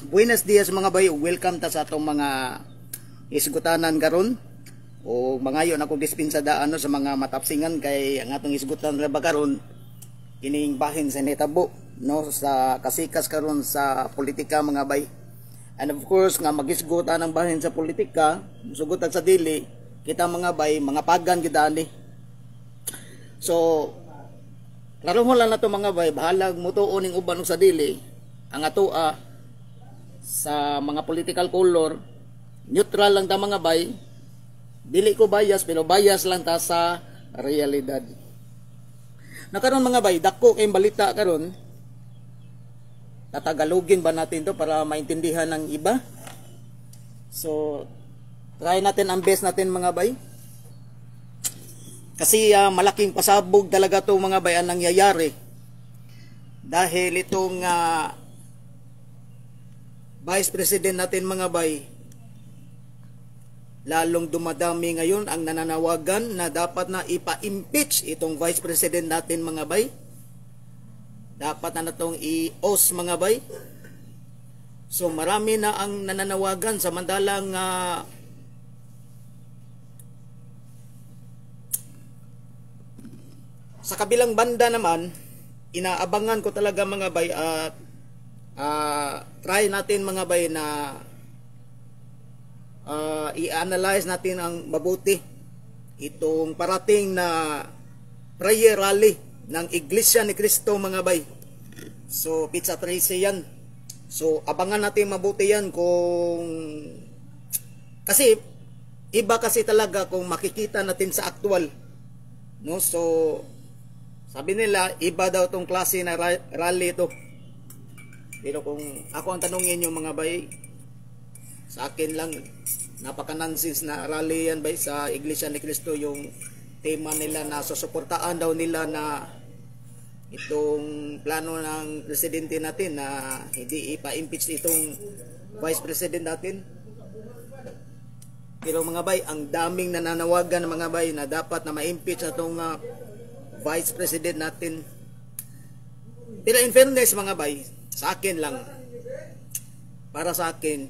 Buenos dias mga bay, welcome ta sa atong mga isgutanan karon. O mangayo na ko dispensa daan sa mga matapsingan kay ang atong isgutan ra ba karon kining bahin sa netabo no sa kasikas karon sa politika mga bay. And of course nga magisgutan ang bahin sa politika, sugutan sa dili kita mga bay, mga pagan kita ani. So klaro mo lang na to mga bay, bahalag mutuon ning uban sa dili ang atoa sa mga political color, neutral lang ta mga bay, dili ko bias pero bias lang ta sa realidad. Nakaroon mga bay, dako kay balita karon, tatagalogin ba natin to para maintindihan ng iba? So try natin ang best natin mga bay, kasi malaking pasabog talaga to mga bay ang nangyayari dahil itong Vice President natin mga bay, lalong dumadami ngayon ang nananawagan na dapat na ipa-impeach itong Vice President natin mga bay. Dapat na natong i-os mga bay. So marami na ang nananawagan, samantalang sa kabilang banda naman, inaabangan ko talaga mga bay at try natin mga bay na i-analyze natin ang mabuti itong parating na prayer rally ng Iglesia ni Cristo mga bay. So pizza 13 yan. So abangan natin mabuti yan kung kasi iba kasi talaga kung makikita natin sa aktual no. So sabi nila iba daw tong klase na rally ito. Pero kung ako ang tanongin yung mga bay, sa akin lang, napaka-nonsense na rally yan bay sa Iglesia ni Cristo, yung tema nila na susuportaan daw nila na itong plano ng presidente natin na hindi ipa-impeach itong vice president natin. Pero mga bay, ang daming nananawagan ng mga bay na dapat na ma-impeach itong vice president natin. Pero in fairness mga bay, sa akin lang, para sa akin,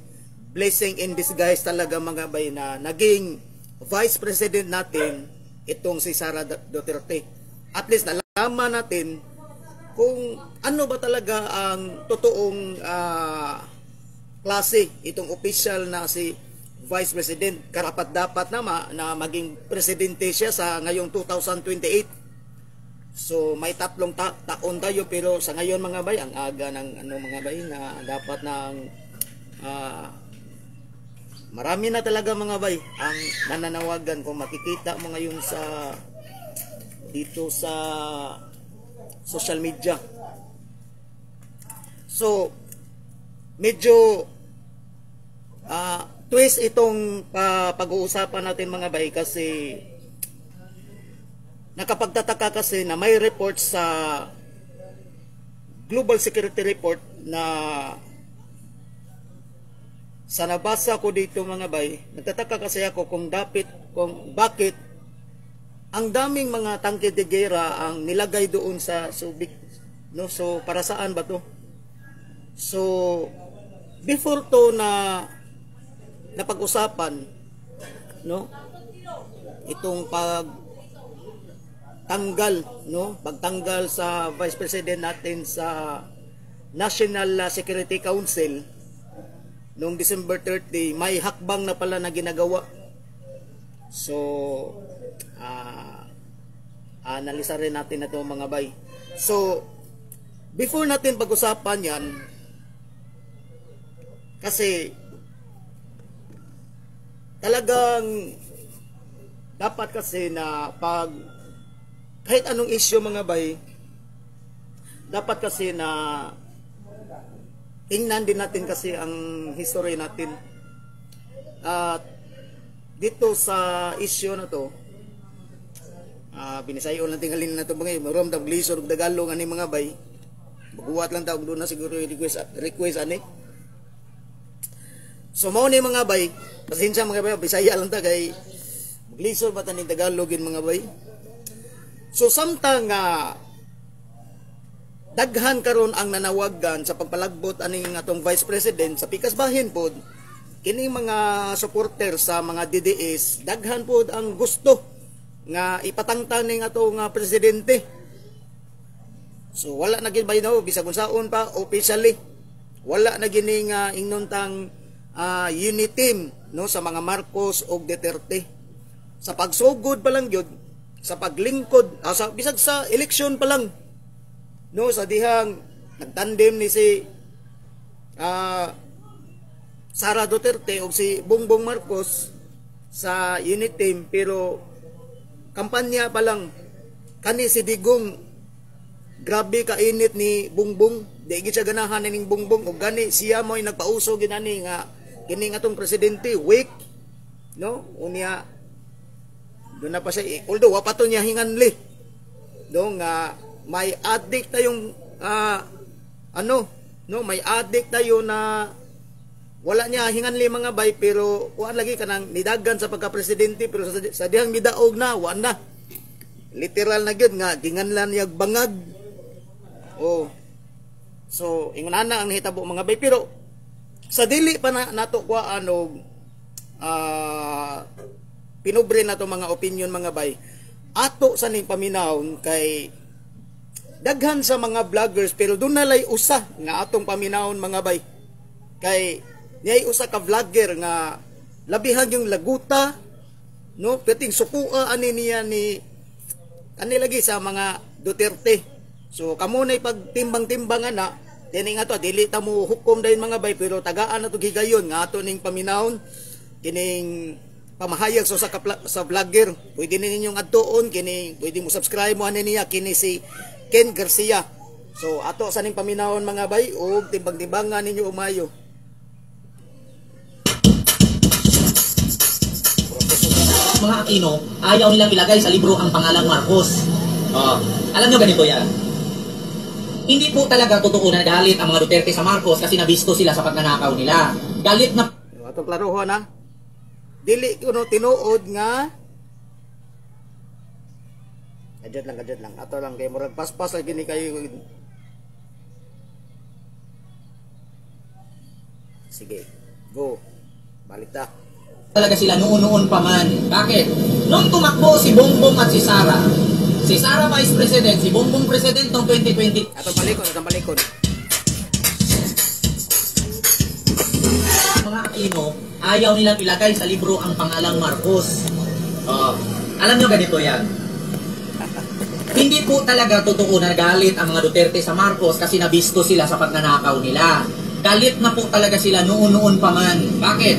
blessing in disguise talaga mga bay na naging vice president natin itong si Sara Duterte. At least nalaman natin kung ano ba talaga ang totoong klase itong official na si vice president. Karapat dapat na maging presidente siya sa ngayong 2028. So may tatlong taon tayo, pero sa ngayon mga bay, ang aga ng mga bay na dapat ng marami na talaga mga bay ang nananawagan. Kung makikita mo ngayon sa dito sa social media. So medyo twist itong pag-uusapan natin mga bay, kasi nakapagtataka kasi na may report sa Global Security Report na sa nabasa ko dito mga bay, nagtataka kasi ako kung bakit ang daming mga tangke de gera ang nilagay doon sa Subic no. So para saan ba to? So before to na napag-usapan no, itong pagtanggal sa Vice President natin sa National Security Council noong December 30, may hakbang na pala na ginagawa. So analisa rin natin na ito mga bay. So before natin pag-usapan yan, kasi talagang dapat kasi na kahit anong issue mga bay, dapat kasi na tingnan din natin kasi ang history natin. At dito sa issue na to, binisayon lang tingalin na to mga marom tag lisod ug Tagalog ani mga bay. Magbuhat lang tawag doon na siguro request ani. So mao ni mga bay, pasensya mga bay, Bisaya lang ta kay maglisod ba taning Tagalogin mga bay. So samtang daghan karon ang nanawagan sa pagpalagbot aning atong Vice President sa pikas bahin pod. Kining mga supporter sa mga DDS daghan pod ang gusto nga ipatangtang ning atong presidente. So wala na gid baynaw bisag unsaon pa officially. Wala na gini nga ingnontang unit team no sa mga Marcos o Duterte. Sa pagsugod pa lang yun, sa paglingkod, bisag sa eleksyon pa lang, no, sa dihang nagtandem ni si Sara Duterte o si Bongbong Marcos sa unit team, pero kampanya pa lang, kani si Digong, grabe kainit ni Bongbong, di gid siya ganahan ning Bongbong, o gani siya mo'y nagpauso ginani nga, kini nga tong presidente, weak, no, unya, doon na pa siya, although wapato niya hinganli, no, nga may addict tayong may addict tayo na wala niya hinganli mga bay, pero kuan lagi kanang nidagan sa pagka-presidente, pero sa dihang midaog na wa na, literal na gyud nga ginganlan niya bangag. So ingunana ang hitabo mga bay, pero sa dili pa na nato kuan og pinobre na to mga opinion mga bay, ato sa ning paminawon kay daghan sa mga vloggers, pero doon nalay usa nga atong paminawon mga bay, kay niyay usa ka vlogger nga labihan yung laguta, no, peting sukua ani niya ni lagi sa mga Duterte. So kamo nay pagtimbang-timbangan na dini nga to, dili ta mo hukom dayon mga bay, pero tagaan na to gigayon nga ato ning paminawon kining pamahayag sa vlogger. Pwede ninyong adtuon kini, pwede mo subscribe mo ani niya, kini si Ken Garcia. So ato sa ning paminawon mga bay, ug timbang-timbangan ninyo umayo. Mga Aquino, ayaw nilang ilagay sa libro ang pangalang Marcos. Alam nyo ganito yan. Hindi po talaga totoo na galit ang mga Duterte sa Marcos kasi nabisto sila sa pagnanakaw nila. Galit na... Ato klarohon na. Dili kuno tinuod nga adjust lang. Ato lang kay murag paspas lagi ni kayo. Sige. Go. Balik ta. Talaga sila noon pa man. Bakit? Nung tumakbo si Bongbong at si Sara Vice President, si Bongbong President noong 2020. Atong balikon. Mga Aquino, ayaw nilang ilagay sa libro ang pangalang Marcos. Alam nyo ganito yan. Hindi po talaga totoo na galit ang mga Duterte sa Marcos kasi nabisto sila sa pagnanakaw nila. Galit na po talaga sila noon pa man. Bakit?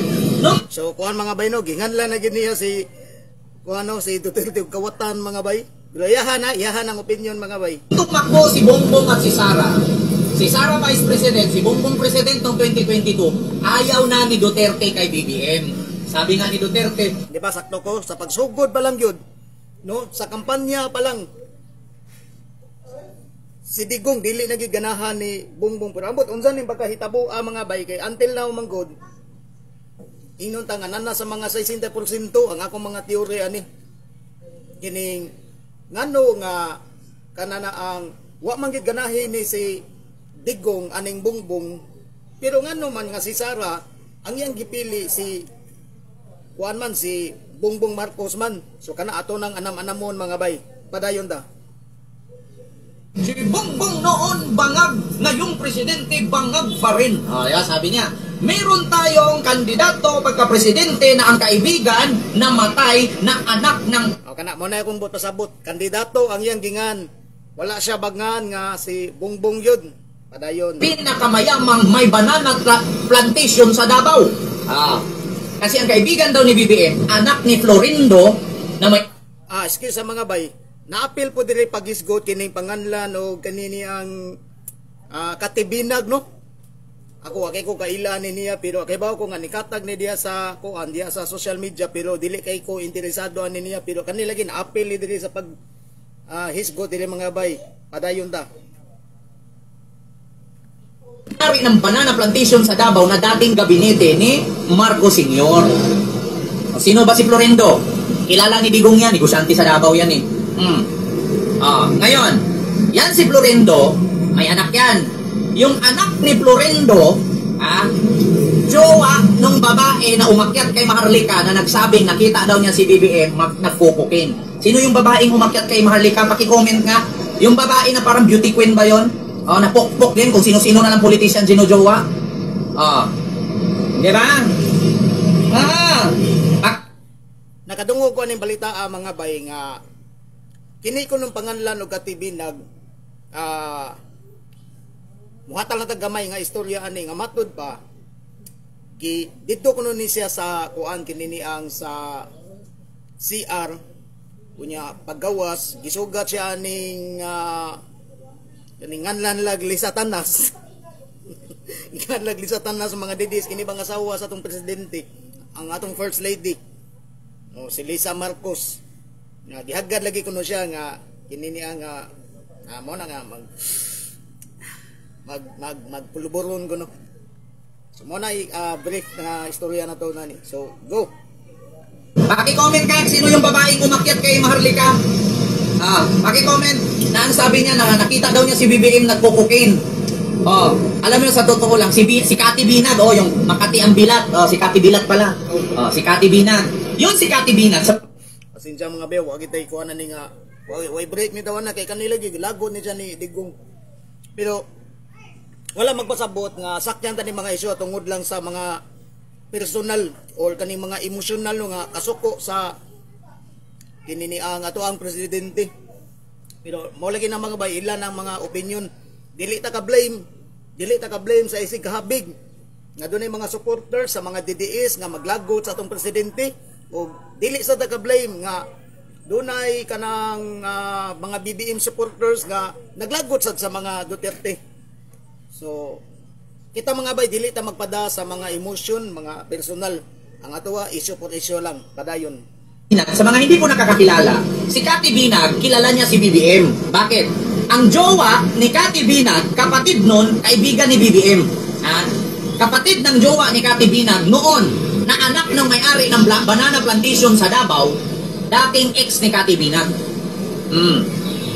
So kuan mga bay no, ginganlan na gid niya si si Duterte kawatan mga bay. Pero iyahan ang opinion mga bay. Tumakbo si Bongbong at si Sara Vice President, si Bongbong President noong 2022, ayaw na ni Duterte kay BBM. Sabi nga ni Duterte, di ba sakto ko sa pagsugod pa lang yun, no, sa kampanya pa lang si Digong dili na gid ganahan ni Bongbong, pero ambot unsa ning pagkahitabo mga bay, kay until now manggod ingnon tanganan na sa mga 60% ang akong mga teorya ni kining ngano nga kanana ang wa man gid ganahin ni si Digong aning Bongbong, pero ngano man nga si Sara ang iyang gipili si si Bongbong Marcos man. So kana ato nang anam-anamon mga bay, padayon ta. Si Bongbong noon bangag, ngayong presidente bangag pa rin. Sabi niya, meron tayong kandidato pagka-presidente na ang kaibigan na matay na anak ng... Kana mo na akong pasabot, kandidato ang iyang gingan. Wala siya bagngan nga si Bongbong yun. Padayon. Pinakamayamang may banana plantation sa Davao. Kasi ang kaibigan daw ni BBM, anak ni Florindo na may... Excuse sa mga bay. Naapil po diri pagisgot kining panganlan o kanini ang katibinag no. Ako akay ko kailan niya, pero kay bawo ko nga nikatag ni diya sa kuan diya sa social media, pero dili kay ko interesado ani niya, pero kanila lagi naapil diri sa pag hisgot diri mga bay. Padayon ta. Ari ng banana plantation sa Davao na dating gabinete ni Marcos Sr. Sino ba si Florindo? Kilala ni Digong yan, negosyante sa Davao yan eh. Ngayon, yan si Florindo, may anak yan. Yung anak ni Florendo, jowa nung babae na umakyat kay Maharlika na nagsabing nakita daw niya si BBM nagkukukin. Sino yung babaeng umakyat kay Maharlika? Paki-comment nga. Yung babae na parang beauty queen ba yon? Napokpok din kung sino-sino na lang politician ginujowa. Di ba? Nakadungog ko aning balita mga bay nga kini ko nung panganlan og KTV nag muhatag na tagamay nga istorya ani nga matud pa dito kuno ni siya sa kuan kini ang sa CR kunya paggawas gisugat siya ning nganlan lagli sa tanas nganlan lagli sa tanas mga didis kini bang asawa sa atong presidente ang atong first lady si Lisa Marcos nga gihagad lagi kuno siya nga kini nga mo na nga magpuluburon ko no. So mo na brief na istorya na to nani. So go. Paki-comment ka sino yung babaeng umakyat kay Maharlika. Paki-comment na ang sabi niya na nakita daw niya si BBM nagkukukin. Alam mo sa totoo lang si Cathy Binag yung Makati ang Bilat. Si Cathy Bilat pala. Si Cathy Binag. Yun si Cathy Binag. Pasensya mga bew, wag itay kuha na ni nga way break ni dawan na kay kanila lagot ni dyan ni Digong. Pero wala magpasabot nga sakyan ta ni mga isyu tungod lang sa mga personal or kaning mga emosyonal nga kasuko sa kini ang ato ang presidente. Pero mo lagi na mga bay ilan ang mga opinion. Dili ta ka blame sa isig kahabig nga dunay mga supporters sa mga DDS nga maglagot sa atong presidente o dili sa ta ka blame nga dunay kanang mga BBM supporters nga naglagot sa mga Duterte. So kita mga bay dili ta magpada sa mga emotion, mga personal. Ang atoa issue for issue lang padayon. Sa mga hindi po nakakakilala, si Cathy Binag kilala niya si BBM. Bakit? Ang jowa ni Cathy Binag, kapatid nun, kaibigan ni BBM. Kapatid ng jowa ni Cathy Binag noon na anak ng may-ari ng banana plantation sa Davao, dating ex ni Cathy Binag.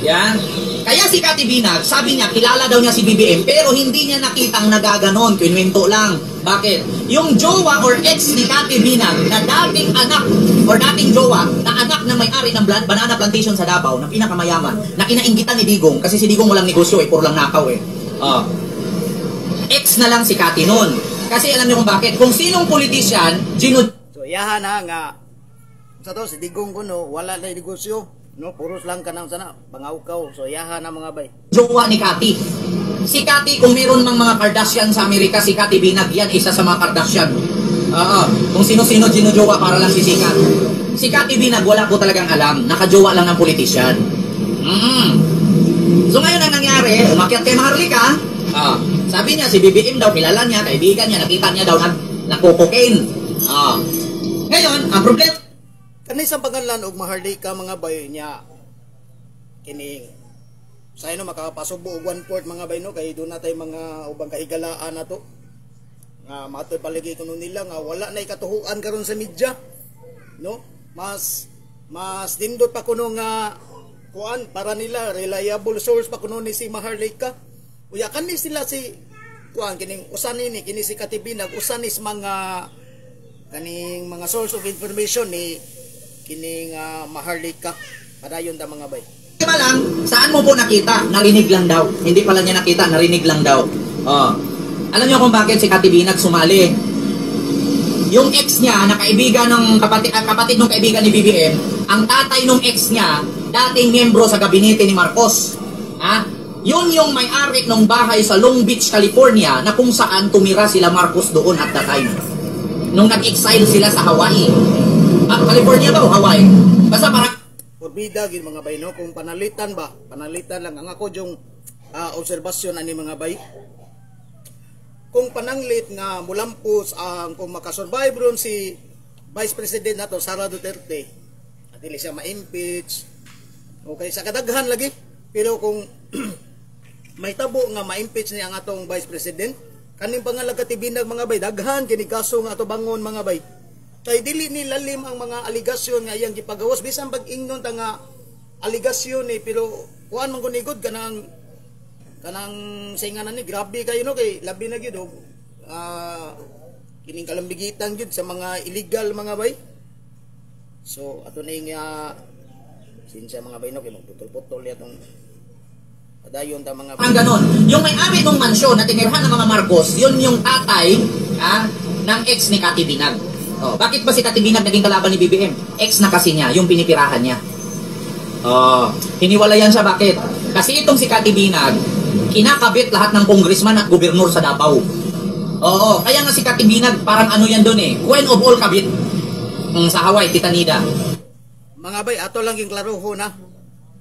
Yan. Kaya si Cathy Binag, sabi niya, kilala daw niya si BBM, pero hindi niya nakitang nagaganon, kinwento lang. Bakit? Yung jowa or ex ni Cathy Binag na dating anak or dating jowa na anak ng may-ari ng banana plantation sa Davao, na pinakamayaman, na kinainggitan ni Digong, kasi si Digong walang negosyo puro lang nakaw ex na lang si Cathy noon. Kasi alam niyo kung bakit? Kung sinong politician, so yahan nga, sa to, si Digong ko no, wala na negosyo. No, puros lang ka nang sana, pangawkaw. So, yaha na mga bay. Jowa ni Cathy. Si Cathy, kung meron mang mga Kardashian sa Amerika, si Cathy Binag, yan, isa sa mga Kardashian. Kung sino-sino ginujowa para lang sisikat. Si Cathy Binag, wala po talagang alam. Nakajowa lang ng politisyan. So, ngayon ang nangyari, umakyat kay Maharlika. Sabi niya, si BBM daw, kilala niya, kaibigan niya, nakita niya daw, nagkukukin. Ngayon, ang problema, kanisang pangalan og Maharlika mga bay niya kining sa ino makapasubo og 1/4 mga bay no kay do na tay mga ubang kahigalaan nato nga matoy palagi kuno nila nga wala na ikatuhuan karon sa media no mas dindot pa kuno nga kuan para nila reliable source pa kuno ni si Maharlika uya kani sila si kuan kining usan ni kini si Cathy Binag usan is mga kaning mga source of information ni kining Maharlika padayon ta mga bay. Diba lang, saan mo po nakita? Narinig lang daw. Hindi pala niya nakita, narinig lang daw. Alam niyo kung bakit si Cathy Binag sumali? Yung ex niya, na kaibigan ng kapatid ng kaibigan ni BBM, ang tatay ng ex niya, dating miyembro sa gabinete ni Marcos. Yun yung may-ari ng bahay sa Long Beach, California, na kung saan tumira sila Marcos doon at that time. Nung nag-exile sila sa Hawaii. California ba o Hawaii? Basta parang forbida gid mga bay no kung panalitan lang ang ako yung obserbasyon ani mga bay kung pananglit nga mulampos ang kung makasurvive ron si Vice President nato Sara Duterte at dili siya ma-impeach okay sa kadaghan lagi pero kung may tabo nga ma-impeach niya ang atong Vice President kaning pangalan Cathy Binag mga bay daghan kini kaso nga ato bangon mga bay kay dili ni lalim ang mga aligasyon nga iyang gipagawas bisan pag ingnon ta nga aligasyon pero kuan man gunigod kanang kanang sainganan ni grabe kayo no kay labi na gyud kining kalambigitan gyud sa mga illegal mga bay. So ato na yung sinsya mga bay no kay magputol-putol yatong padayon ta mga bay. Ang ganon, yung may-ari ng mansyon na tinirhan ng mga Marcos, yun yung tatay ng ex ni Cathy Binag. Oh, bakit ba si Cathy Binag naging kalaban ni BBM? Ex na kasi niya, yung pinipirahan niya. Oh, hiniwalayan siya, bakit? Kasi itong si Cathy Binag, kinakabit lahat ng congressman at gobernur sa Davao. Oo, kaya nga si Cathy Binag, parang ano yan doon queen of all kabit. Sa Hawaii, Titanida. Mga bay, ato lang yung klaroho na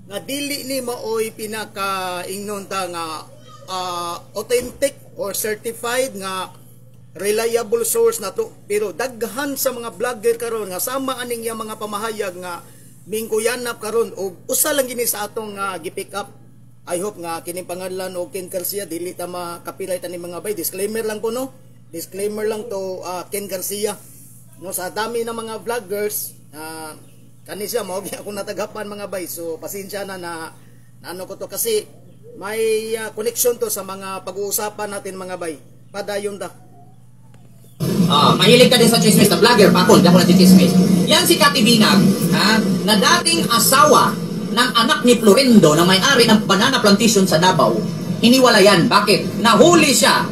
nga dili ni maoy pinaka-ingnon ta nga authentic or certified nga reliable source na to, pero daghan sa mga vlogger karon nga sama aning yang mga pamahayag nga mingkuyanap karon og usa lang gini sa atong gi-pick up. I hope nga kining pangalan og Ken Garcia dili ta makapilay ta ni mga bay. Disclaimer lang po no. Disclaimer lang to Ken Garcia. No, sa dami ng mga vloggers kani siya mao gyud ako natagapan mga bay. So pasensya na ano ko to kasi may connection to sa mga pag-uusapan natin mga bay. Padayon ta. Mahilig ka din sa chismis na vlogger, pakol, di ako nagchismis. Yan si Cathy Binag, na dating asawa ng anak ni Florindo na may-ari ng banana plantation sa Davao. Hiniwalayan. Bakit? Nahuli siya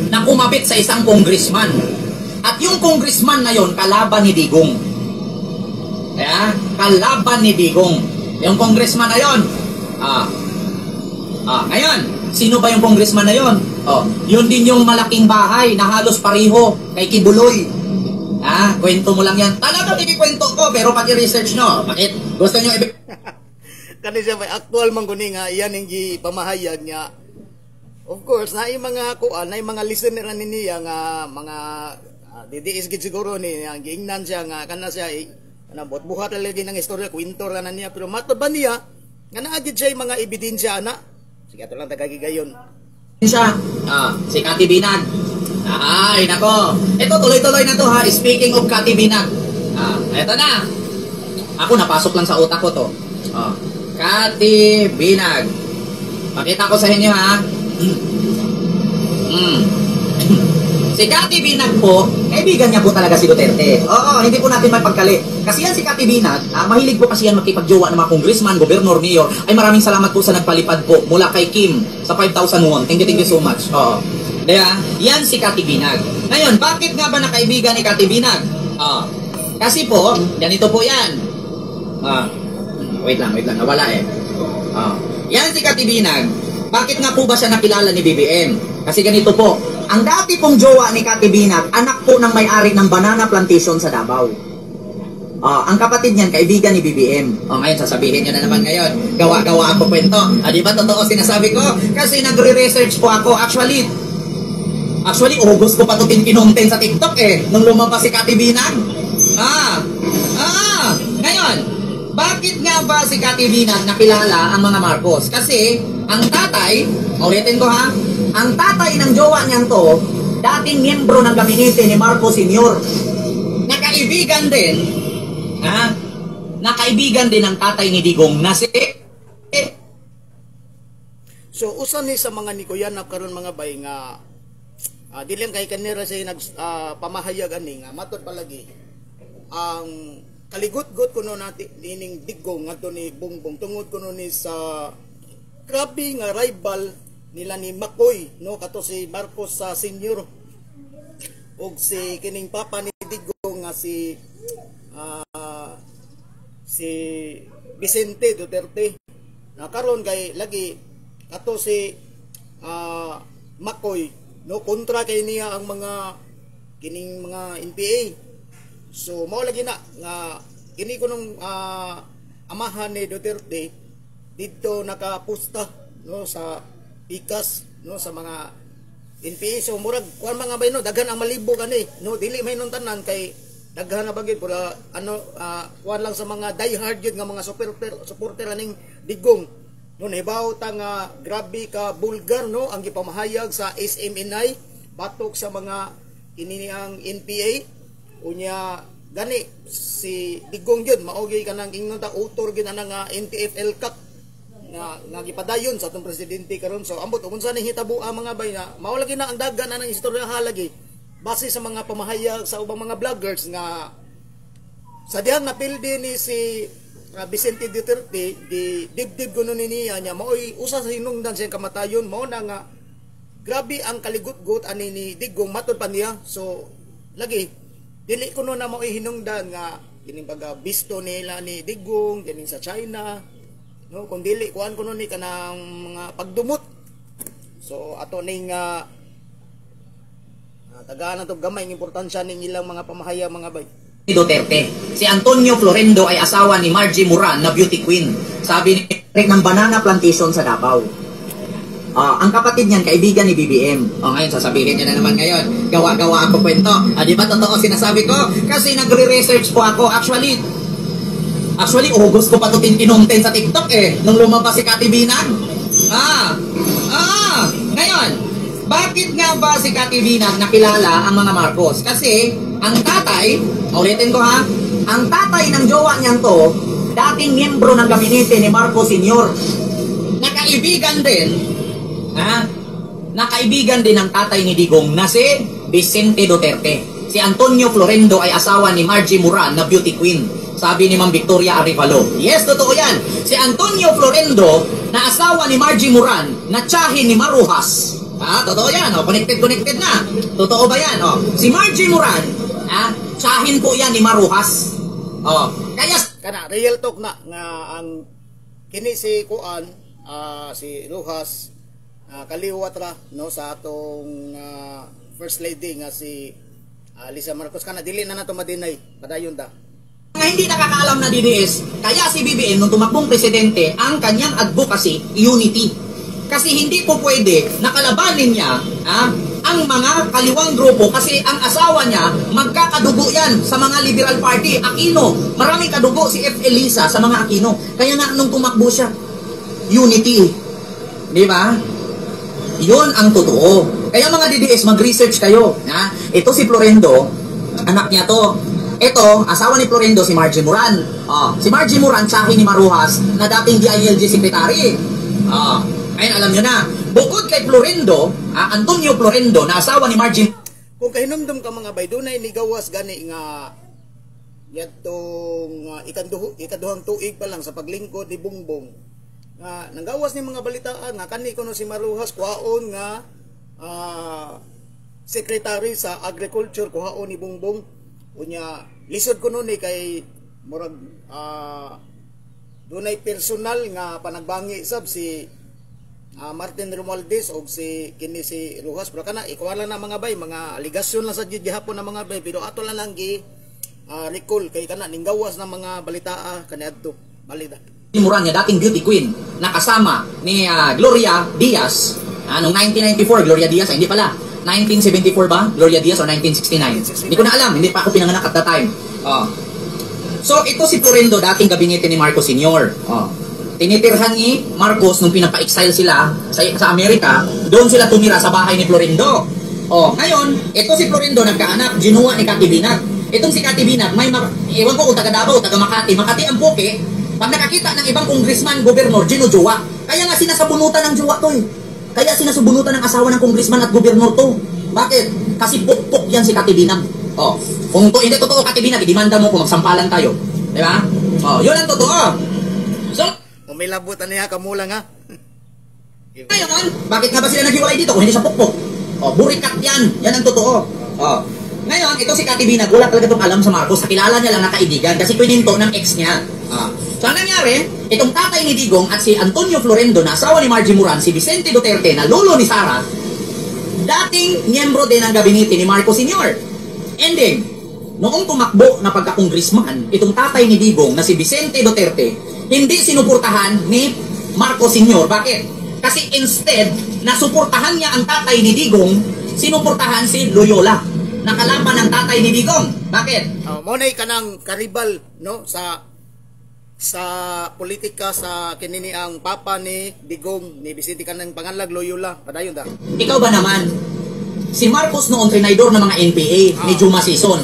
na kumabit sa isang congressman. At yung congressman na yon kalaban ni Digong. Kalaban ni Digong. Yung congressman na yon. Ngayon, sino ba yung congressman na yon? Yun din yung malaking bahay na halos pareho kay Kibuloy. Kwento mo lang yan. Talagang ikikwento ko, pero pag i-research nyo, bakit? Gusto nyo Kani siya may actual man guni nga iyan yung pamahayag niya. Of course, na yung mga kuan, na yung mga listener na niya nga mga didiis gid siguro ni ang giingnan siya nga kana siya buhat lagi ng istorya kwento ra na niya, pero matod ba niya nga naagid siya yung mga ebidensya ana. Sige ato lang tagagigayon. Siya, si Cathy Binag. Ay, nako. Ito, tuloy-tuloy na to ha. Speaking of Cathy Binag. Ito na. Ako, napasok lang sa utak ko to. Cathy Binag. Pakita ko sa inyo ha. Si Cathy Binag po, kaibigan niya po talaga si Duterte. Oo, hindi po natin mapagkali. Kasi yan si Cathy Binag, mahilig po kasi yan makipagjowa ng mga congressman, gobernur, mayor. Ay maraming salamat po sa nagpalipad po mula kay Kim sa 5,000 won. Thank you so much. Oo. Kaya, yan si Cathy Binag. Ngayon, bakit nga ba nakaibigan ni Cathy Binag? Kasi po, ganito po yan. Wait lang, nawala yan si Cathy Binag. Bakit nga po ba siya nakilala ni BBM? Kasi ganito po, ang dati pong jowa ni Cathy Binag, anak po ng may-ari ng banana plantation sa Davao. Ang kapatid niyan, kaibigan ni BBM. Ngayon, sasabihin niyo na naman ngayon, gawa-gawa ako kwento. Di ba totoo sinasabi ko? Kasi nagre-research po ako. Actually, August ko pa ito kinontent sa TikTok nung lumabas si Cathy Binag. Ngayon, bakit nga ba si Cathy Binag nakilala ang mga Marcos? Kasi, ang tatay, ulitin ko ha, ang tatay ng jowa niyang to, dating miyembro ng gabinete ni Marcos Sr. Nakaibigan din ang tatay ni Digong na si... So, usan ni sa mga nikuyanap karon mga bay nga dili lang kay kanira siya pamahayag ani nga matod palagi ang kaligot-got kuno natin nining Digong ngadto ni Bongbong tungod kuno ni sa grabe nga rival nila ni Makoy no kato si Marcos sa senior og si kining papa ni Digong nga si Vicente Duterte na karon kay lagi kato si Makoy no kontra kay niya ang mga kining mga NPA. So mao lagi na nga kini kunong amahan ni Duterte dito nakapusta no sa pikas no sa mga NPA. So murag kuan mga bay no daghan ang malibo gani no dili may nun tanan kay daghan na bagid pura kuan lang sa mga diehard yun nga mga supporter aning Digong. No nahibaw ta nga grabe ka bulgar no ang gipamahayag sa SMNI batok sa mga kininiang NPA unya gani si Digong gyud maogi kanang ingnon ta author gyud anang NTF-ELCAC nga gipadayon sa atong presidente karon. So ambot unsa ning hitabo mga bay na mao lagi na ang daghan na ng istorya halagi base sa mga pamahayag sa ubang mga vloggers nga sa dihang napildi ni si Vicente Duterte di dibdib kuno niya nya maoy usa sa hinungdan sa kamatayon mao na nga grabe ang kaligut-gut ani ni Digong matud pa niya. So lagi dili kuno na maoy hinungdan nga kining pagbisto nila ni Digong kining sa China, no, kung dili kuan kuno ni kanang mga pagdumot. So ato ning tagahan to gamay ng importansya ning ilang mga pamahayag mga bay. Duterte. Si Antonio Florendo ay asawa ni Margie Moran na beauty queen. Sabi ni Eric ng banana plantation sa Davao. Ang kapatid niyan, kaibigan ni BBM. Ngayon, sasabihin niya na naman ngayon, gawa-gawa ako kwento. Di ba totoo sinasabi ko? Kasi nagre-research po ako. Actually, August ko pa ito tinumten sa TikTok nung lumabas si Kati Binag. Ngayon, bakit nga ba si Kati Binag nakilala ang mga Marcos? Kasi, ang tatay, ulitin ko ha, ang tatay ng jowa niyan to, dating miyembro ng gabinete ni Marcos Sr. Nakaibigan din ang tatay ni Digong na si Vicente Duterte. Si Antonio Florendo ay asawa ni Margie Moran na beauty queen. Sabi ni Ma'am Victoria Arevalo. Yes, totoo yan. Si Antonio Florendo na asawa ni Margie Moran na tsahin ni Maruhas. Totoo yan. Connected na. Totoo ba yan? Si Margie Moran, tsahin po yan ni Maruhas. Kaya kana real talk na nga ang kini si Kuan si Ruhas kaliwat ra no sa atong first lady nga si Lisa Marcos kana dili na nato madinay padayon ta. Nga hindi nakakaalam na DDS, kaya si BBM nung tumakbong presidente, ang kanyang advocacy, unity. Kasi hindi po pwede nakalabanin niya ang mga kaliwang grupo kasi ang asawa niya magkakadugo yan sa mga Liberal Party, Aquino. Maraming kadugo si F. Elisa sa mga Aquino. Kaya nga nung tumakbo siya, unity. Di ba? Yun ang totoo. Kaya mga DDS, mag-research kayo. Ito si Florendo, anak niya to. Ito, asawa ni Florendo, si Margie Moran. Si Margie Moran, tsahin ni Maruhas, na dating DILG secretary. Ayun, alam nyo na. Bukod kay Florendo, Antonio Florendo, na asawa ni Margie. Kung kahinumdum ka mga bay, doon ay nigawas gani nga yatong ikaduhang tuig pa lang sa paglingkod ni Bongbong. Nanggawas ni mga balitaan nga kani kuno si Maruhas kuhaon nga secretary sa agriculture kuhaon ni Bongbong. Unya lisod kuno ni kay murag dunay personal nga panagbangi sab si Martin Romualdez o si kini si Ruhas pero kana ikuwala na mga bay mga aligasyon lang sa gihapon na mga bay pero ato lang gi recall kay kana ninggawas na mga balitaa kaniadto balita. Moran niya dating beauty queen nakasama ni Gloria Diaz noong 1994 Gloria Diaz hindi pala 1974 ba Gloria Diaz o 1969 hindi ko na alam hindi pa ako pinanganak at that time. So ito si Florendo dating gabinete ni Marcos Sr. Tinitirhan ni Marcos nung pinapa-exile sila sa Amerika, doon sila tumira sa bahay ni Florendo. Ngayon, ito si Florendo nagkaanak, ginuha ni Kati Binag. Itong si Kati Binag, ewan ko kung taga Davao, taga Makati. Makati ang puke, pag nakakita ng ibang congressman, gobernur, ginujowa. Kaya nga sinasabunutan ng jowa to Kaya sinasubunutan ng asawa ng congressman at gobernur to. Bakit? Kasi pukpok yan si Kati Binag. Kung to, hindi totoo Kati Binag, idimanda mo kung magsampalan tayo. Diba? Yun ang totoo. So, may labutan niya kamulang ngayon, bakit nga ba sila naghiwalay dito kung hindi sa pukpok? Burikat yan. Yan ang totoo. Ngayon, ito si Kati Binag, wala talaga itong alam sa Marcos. Nakilala niya lang na kaibigan kasi pininto ng ex niya. So, ang nangyari, itong tatay ni Digong at si Antonio Florendo na asawa ni Margie Moran, si Vicente Duterte na lolo ni Sara, dating miyembro din ng gabinete ni Marcos Sr. Ending, noong tumakbo na pagka-congressman, itong tatay ni Digong na si Vicente Duterte, hindi sinuportahan ni Marcos Sr. Bakit? Kasi instead na suportahan niya ang tatay ni Digong, sinuportahan si Loyola, nakalaban ng tatay ni Digong. Bakit? Monay ka ng karibal no sa politika sa kinini ang papa ni Digong ni Vicente ka ng pangalag Loyola. Padayon da. Ikaw ba naman? Si Marcos noon trinidor ng mga NPA ni Juma Sison.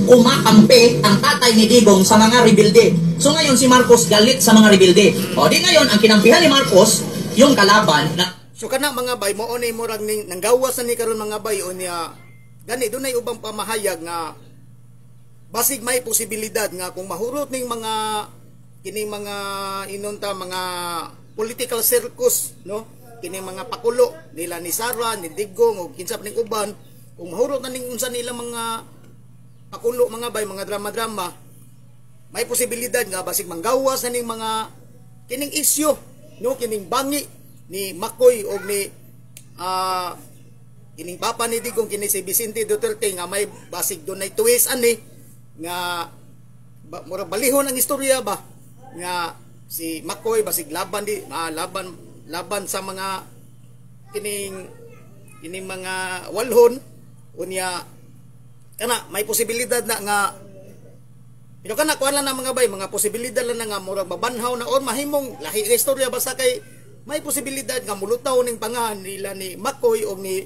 Kumakampi ang tatay ni Digong sa mga rebelde. So ngayon si Marcos galit sa mga rebelde. O di ngayon ang kinampihan ni Marcos yung kalaban na So kana mga bay mo ni murag ning nanggawas na ni karon mga bay o niya gani dunay ubang pamahayag nga basig may posibilidad nga kung mahurot ning mga kining mga inunta mga political circus no kining mga pakulo nila ni Sara ni Digong o kinsap ning uban kung mahurot na ning unsa nila mga pakulo mga bay mga drama-drama may posibilidad nga basig manggawas na ning mga kining isyu no kining bangi ni Makoy o ni kining papa ni Digong kini si Vicente Duterte nga may basig dunay twist ani nga mura balihon ang istorya ba nga si Makoy basig laban laban sa mga kining mga walhon unya kana may posibilidad na nga pero kana kuan lang na mga bay mga posibilidad lang na nga murag mabanhaw na or mahimong lahi nga istorya basta kay may posibilidad nga mulutaw ning pangahan nila ni Makoy o ni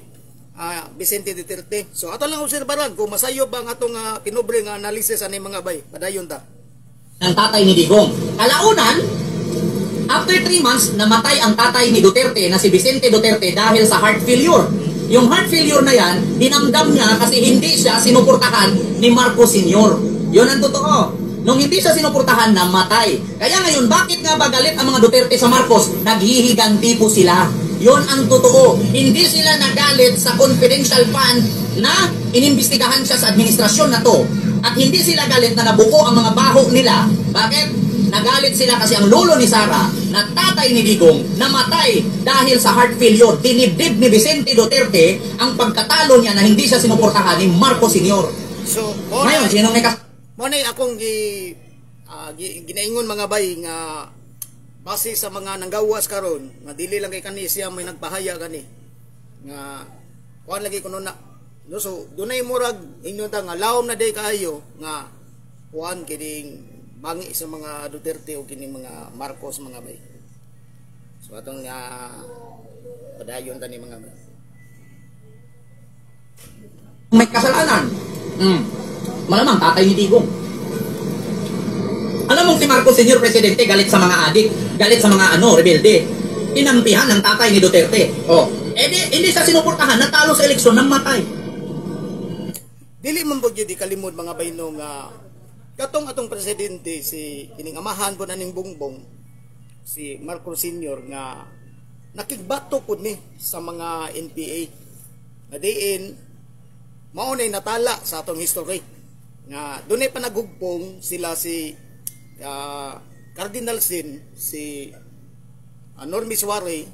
Vicente Duterte. So ato lang obserbaran kung masayo ba ang atong kinobre nga analysis ani mga bay. Padayon ta. Ng tatay ni Digong. Kalaunan, after 3 months, namatay ang tatay ni Duterte na si Vicente Duterte dahil sa heart failure. Yung heart failure na yan, dinamdam niya kasi hindi siya sinuportahan ni Marcos Sr. Yun ang totoo. Nung hindi siya sinuportahan, namatay. Kaya ngayon, bakit nga ba galit ang mga Duterte sa Marcos? Naghihiganti po sila. Yon ang totoo. Hindi sila nagalit sa confidential fund na inimbestigahan siya sa administrasyon na to. At hindi sila galit na nabuko ang mga baho nila. Bakit? Nagalit sila kasi ang lolo ni Sara na tatay ni Digong namatay dahil sa heart failure. Dinibdib ni Vicente Duterte ang pagkatalo niya na hindi siya sinuportahan ni Marcos Sr. So, ngayon, sinong may mo na akong ginaingon mga bay nga base sa mga nanggawas karon nga dili lang kay kani siya may nagpahaya gani nga kuan lagi kuno na no so dunay murag ingon ta nga lawom na day kaayo nga kuan kining bangi sa mga Duterte o kining mga Marcos mga bay. So atong padayon ta ni mga bay. May kasalanan. Malamang tatay ni Digong. Alam mo si Marcos Sr. Presidente galit sa mga adik, galit sa mga rebelde. Inampihan ng tatay ni Duterte. Oh, hindi sa sinuportahan, natalo sa eleksyon ng matay. Dili man po di kalimod mga baynong katong atong presidente si kining amahan po na ning Bongbong si Marcos Sr. nga nakigbato pud ni sa mga NPA. Na diin mao nay natala sa atong history. Nga dunay pa naghugpong sila si Cardinal Sin, si Normie Suarez,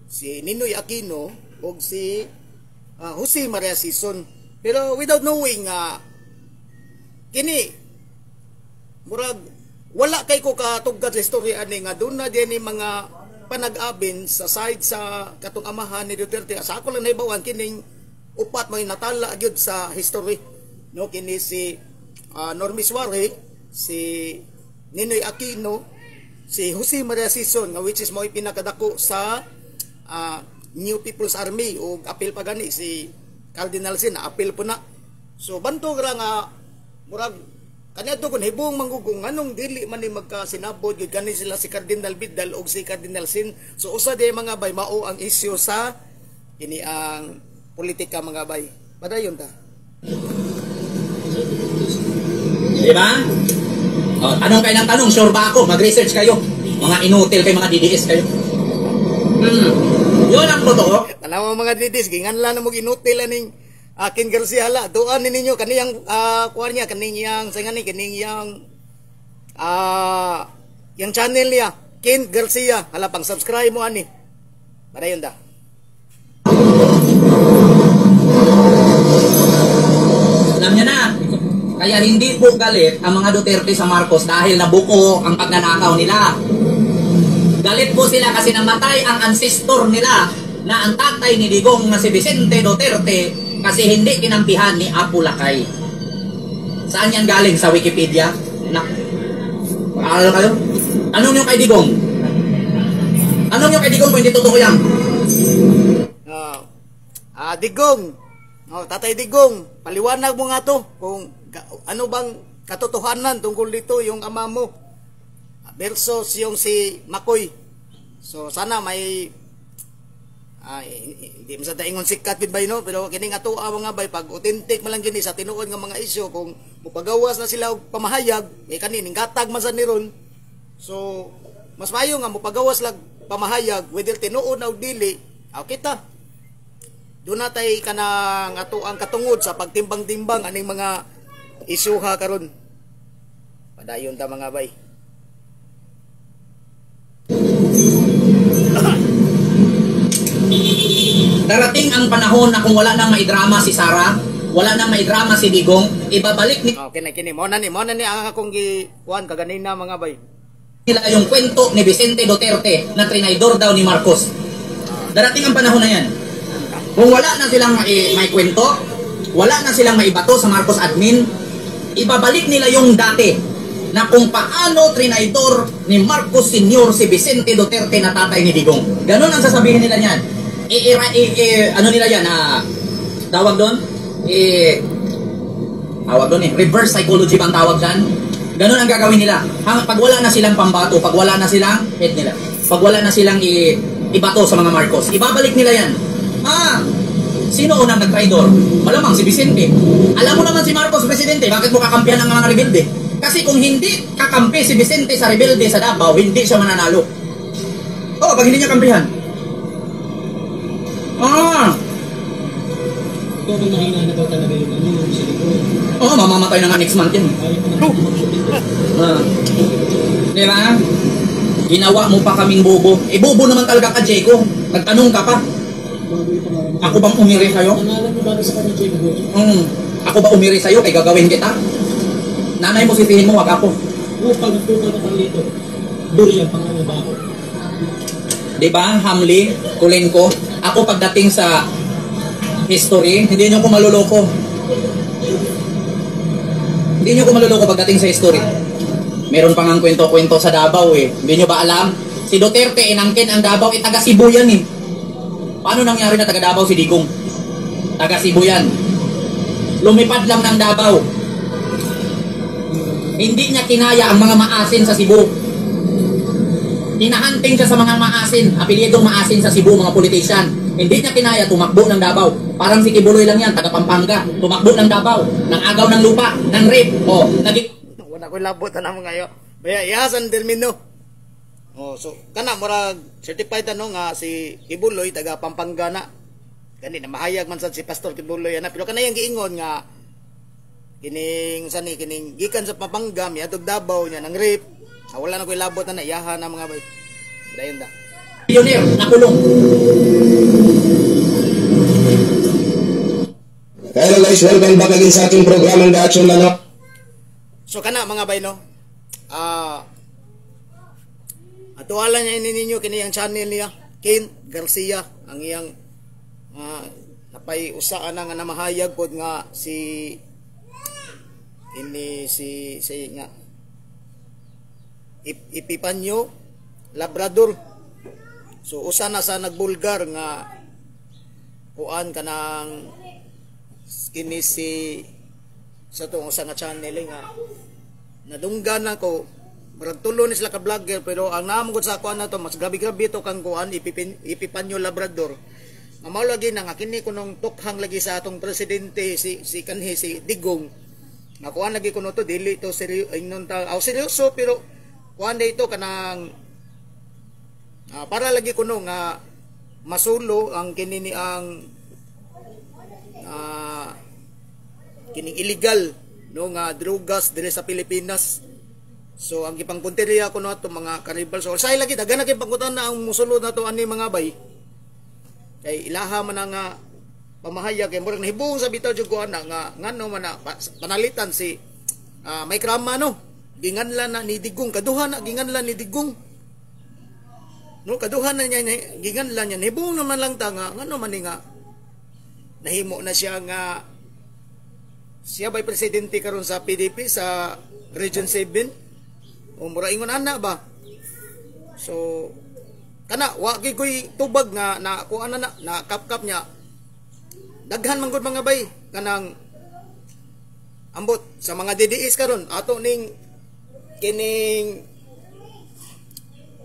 si Ninoy Aquino ug si Jose Maria Sison. Pero without knowing kini murag wala kay ko katugad sa istorya ani nga doon na din mga panag-abin sa side sa katong amahan ni Duterte. Sa ako lang nahibawan kining upat may natala gyud sa history. No kini si Normie Suarez, si Ninoy Aquino, si Jose Maria Sison nga which is mo pinakadako sa New People's Army o apil pa gani si Cardinal Sin apil po na. So bantog ra nga murag kaniadto kun hibong manggugong nganong dili man ni magkasinabod gyud kani sila si Cardinal Vidal o si Cardinal Sin. So usa di mga bay mao ang isyu sa kini ang politika mga bay. Padayon ta. Diba? O, tanong kayo ng tanong, sure ba ako? Mag-research kayo. Mga inutil kayo, mga DDS kayo. Yun ang totoo. Alam mo mga DDS, gingan lang na mo inutil aning Ken Garcia hala. Doan ni ninyo, kaniyang, kuha niya, kaniyang, sa nga ni, kaniyang, yung channel niya, Ken Garcia. Hala, pang subscribe mo ani. Para yun da. Alam niya na. Kaya hindi po galit ang mga Duterte sa Marcos dahil nabuko ang pagnanakaw nila. Galit po sila kasi namatay ang ancestor nila na ang tatay ni Digong na si Vicente Duterte kasi hindi kinampihan ni Apo Lakay. Saan yan galing? Sa Wikipedia? Ano kayo? Anong yung kay Digong? Anong yung kay Digong kung hindi totoo yan? Digong. Tatay Digong, paliwanag mo nga to kung ano bang katotohanan tungkol dito yung ama mo versus yung si Makoy. So sana may hindi man sa daingon sikat gid bay no, pero kining ato mga bay pag authentic man lang gini sa tinuod nga mga isyu, kung mupagawas na sila og pamahayag kani ning gatag man sa niron. So mas maayo nga mupagawas lang pamahayag whether tinuod na og dili. Kita doon natay kanang ato ang katungod sa pagtimbang-timbang aning mga isuha karon. Padayon ta mga bay. Darating ang panahon na kung wala nang maidrama si Sara, wala nang maidrama si Digong, ibabalik Okay na kini mo na ni ang akong kuan kaganina mga bay. Nila yung kwento ni Vicente Duterte na trinaydor daw ni Marcos. Darating ang panahon na yan. Kung wala na silang may kwento, wala na silang maibato sa Marcos admin, ibabalik nila yung dati na kung paano trinaydor ni Marcos Sr. si Vicente Duterte na tatay ni Digong. Ganun ang sasabihin nila niyan. Ano nila yan, tawag doon? Tawag doon reverse psychology bang tawag dyan? Ganun ang gagawin nila. Pag wala na silang pambato, pag wala na silang head nila, pag wala na silang ibato sa mga Marcos, ibabalik nila yan. Sino unang nag-traidor? Malamang si Vicente. Alam mo naman si Marcos presidente, bakit mo kakampihan ng mga rebelde? Kasi kung hindi kakampi si Vicente sa rebelde sa Davao, hindi siya mananalo. Pag hindi niya kampihan. Ito ang nahinanabaw talaga yung silikon. Mamamatay na nga next month yan. Di ba? Ginawa mo pa kaming bobo. Bobo naman talaga ka, Jeko. Nagtanong ka pa. Ako bang umiri sa'yo? Pangalan mo bago sa kanya, Jeko? Ako ba umiri sa'yo? Kaya gagawin kita? Nanay mo sisihin mo, wag ako. Pag nagpupal ka pang dito, Durian, pangalan ba ako? Di ba, Hamli, Kulenko? Ako pagdating sa history, hindi nyo ko maluloko. Hindi nyo ko maluloko pagdating sa history. Meron pang ang kwento-kwento sa Davao Hindi nyo ba alam? Si Duterte, inangkin ang Davao, taga Cebu yan Paano nangyari na taga Davao si Digong? Taga Cebu yan. Lumipad lang ng Davao. Hindi niya kinaya ang mga maasin sa Cebu. Hinahunting siya sa mga maasin, apelyidong maasin sa Cebu, mga politician. Hindi niya kinaya, tumakbo ng Davao. Parang si Kibuloy lang yan, taga Pampanga. Tumakbo ng Davao, ng agaw ng lupa, ng rape. Wala ko labot na mga ngayon. Kaya ihasan termino. So kana murag certified nga si Kibuloy taga Pampanga na. Kani na mahayag man sad si Pastor Kibuloy na, pero kanayang giingon nga kining gikan sa Pampanga miadtog Davao niya ng rape. Wala na ko'y labot na naiyahan na mga bay. Dayon da. Pioneer, nakulong. Hello guys, welcome back again sa ating programang The Action na So kana mga bay no. Atuala niya ninyo kini ang channel niya, Ken Garcia, ang iyang napay usaan nga namahayag pod nga si nga Epipanyo Labrador. So usa na sa nagbulgar nga kuan kanang kini si sa tong usa nga channel nga nadunggan ako murag tulo ni sila ka vlogger, pero ang naamgod sa kuan na to mas grabe-grabe to kang kuan Epipanyo Labrador. Mao lagi na nga kini kunong tukhang lagi sa atong presidente si kanhi si Digong. Nakuan lagi kuno to dili to seryoso pero kuan dito kanang para lagi kuno nga masulo ang kini ang kining illegal no nga drugas dire sa Pilipinas. So ang gipang punteriya kuno ato mga karibal, so say lagi dagan na kay pangkutan na ang musulod nato ani mga bay. Kay ilaha man nga pamahayag kay murag nahibong sa bitaw jud ko ana nga ngano man na panalitan si may krama no. Ginganlan na ni Digong, kaduha na ginganlan ni Digong. No, kaduha na niya ginganlan niya. Hibong naman lang ta nga ngano man ni nga nahimo na siya nga siya bay presidente karon sa PDP sa Region 7. O mura ingon ana ba? So kana wa gyud koy tubag nga na kuan na kap-kap niya. Daghan man gud mga bay kanang ambot sa mga DDS karon ato ning kining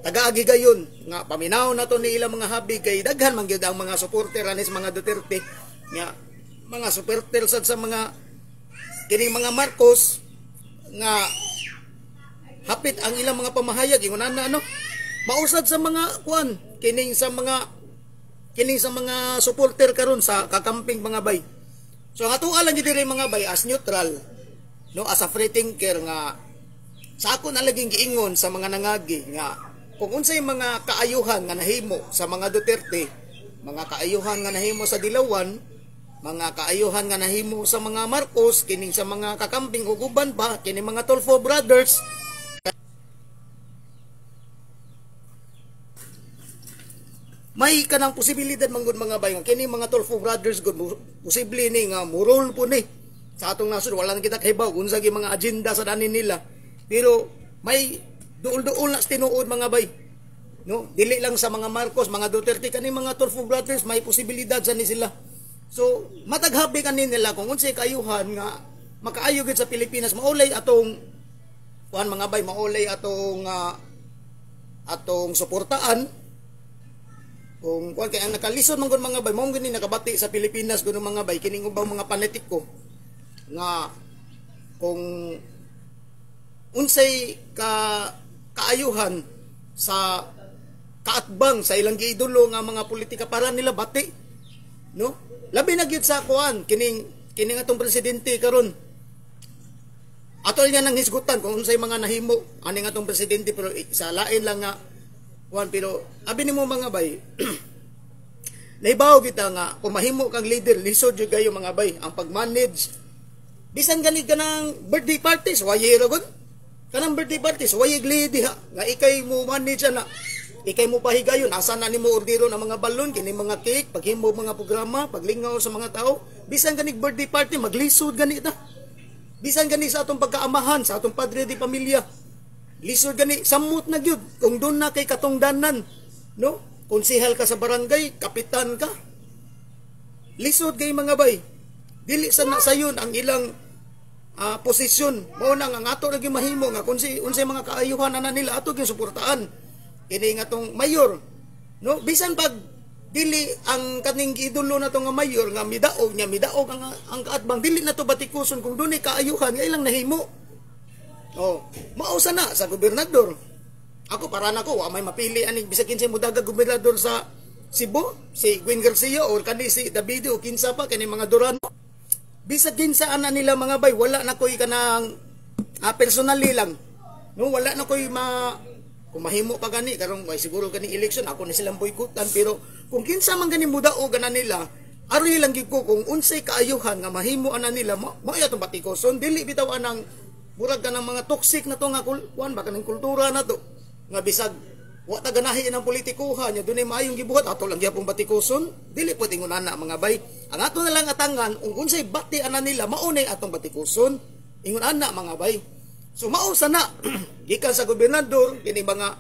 tagaagi gayon nga paminaw na to ni ilang mga habig kay daghan man gyud ang mga supporter anis mga Duterte nga mga supporter sad sa mga kining mga Marcos nga hapit ang ilang mga pamahayag ingon na ano mausad sa mga kuan kining sa mga supporter karon sa kakamping mga bay. So ang atuwa lang diri mga bay as neutral no as a free thinker nga sa ako na laging giingon sa mga nangagi nga kung unsay mga kaayuhan nga nahimo sa mga Duterte, mga kaayuhan nga nahimo sa Dilawan, mga kaayuhan nga nahimo sa mga Marcos, kining sa mga kakamping ug uban pa kining mga Tulfo brothers, may kanang posibilidad manggod mga bayon kini mga Tulfo brothers gud posible ni nga murol po ni sa atong nasod wala na kita kahibaw unsa gi mga agenda sa danin nila pero may duol-duol na tinuod mga bay no dili lang sa mga Marcos mga Duterte kani mga Tulfo brothers may posibilidad sa ni sila so mataghabi kanin nila kung unsay kaayuhan nga makaayo gid sa Pilipinas maulay atong kuan mga bay maulay atong suportaan kung kuan kay ang nakalisod man gud mga bay mao gani nakabati sa Pilipinas gud mga bay kining ubang mga panetiko nga kung unsay kaayuhan sa kaatbang sa ilang giidolo nga mga politika para nila bati no labi na gyud sa kuan kining atong presidente karon atol niya nang hisgutan kung unsay mga nahimo aning atong presidente pero sa lain lang nga kuan pero abi nimo mga bay naibaw kita nga kung mahimo kang leader lisod jud kayo mga bay ang pag-manage bisan gani kanang birthday parties wayero gud kanang birthday parties wayeg lady ha nga ikay mo manage na ikay mo pahigayon asa na nimo ordero ng mga balon kini mga cake paghimo mga programa paglingaw sa mga tao bisan gani birthday party maglisod gani ta bisan gani sa atong pagkaamahan sa atong padre di pamilya lisod gani samot na gyud kung doon na kay katungdanan no konsehal ka sa barangay kapitan ka lisod kay mga bay dili sa nasayon ang ilang posisyon mao nang ang ato lagi mahimo nga unsay mga kaayuhan na nila ato gyud suportaan kini nga tong mayor no bisan pag dili ang kaning idolo na to nga mayor nga midaog ang kaatbang dili na to batikuson kung dunay kaayuhan nga ilang nahimo oh mausa na sa gobernador ako para nako wa may mapili ani bisag kinsa mo daga gobernador sa Cebu si Gwen Garcia or kani si Davido o kinsa pa kani mga Durano bisag kinsa ana nila mga bay wala na koy kanang personally lang no wala na koy kung mahimo pa gani karon way siguro gani election ako ni silang boycottan pero kung kinsa man gani mudao gana nila ari lang gid ko kung unsay kaayuhan nga mahimo ana nila mao atong batikoson dili bitaw anang murag ka ng mga toxic na to nga kuan baka ng kultura na to nga bisag wa ta ganahi ng politikuhan nya dunay maayong gibuhat ato lang gyapon batikuson dili pud ingon ana mga bay ang ato na lang atangan kung unsay bati ana nila maunay atong batikuson ingon ana mga bay so mao sana gikan sa gobernador kini mga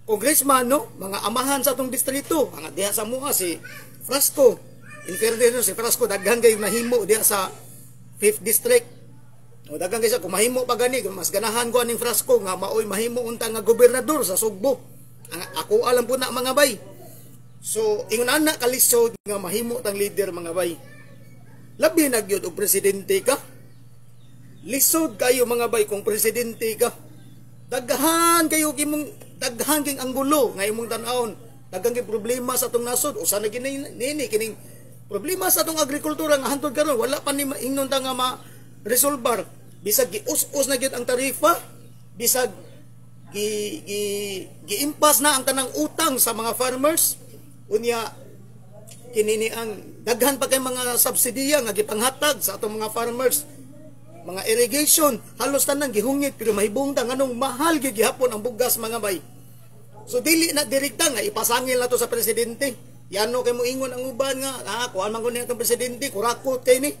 congressman no mga amahan sa atong distrito ang diha sa mua si Frasco in fairness si Frasco daghan kay nahimo diha sa 5th district o dagang kaysa kung mahimo pa gani mas ganahan ko aning Frasco nga maoy mahimo unta nga gobernador sa Sugbo ako alam po na mga bay so ingon ana kalisod nga mahimo tang leader mga bay labi na gyud og presidente ka lisod kayo mga bay kung presidente ka daghan kayo kimong daghan king anggulo nga imong tan-awon daghan kay problema sa atong nasod usa na gini kining problema sa atong agrikultura nga hantod karon wala pa ni ingnon ta nga resolbar bisag gius-us na gyud ang tarifa bisag giimpas na ang tanang utang sa mga farmers unya kinini ang daghan pa kay mga subsidiya nga gipanghatag sa atong mga farmers mga irrigation halos tanan gihungit pero mahibong ta nganong mahal gyud gihapon ang bugas mga bay so dili na direkta nga ipasangil na to sa presidente yano kay mo ingon ang uban nga kuan man gud ni atong presidente kurakot kay ni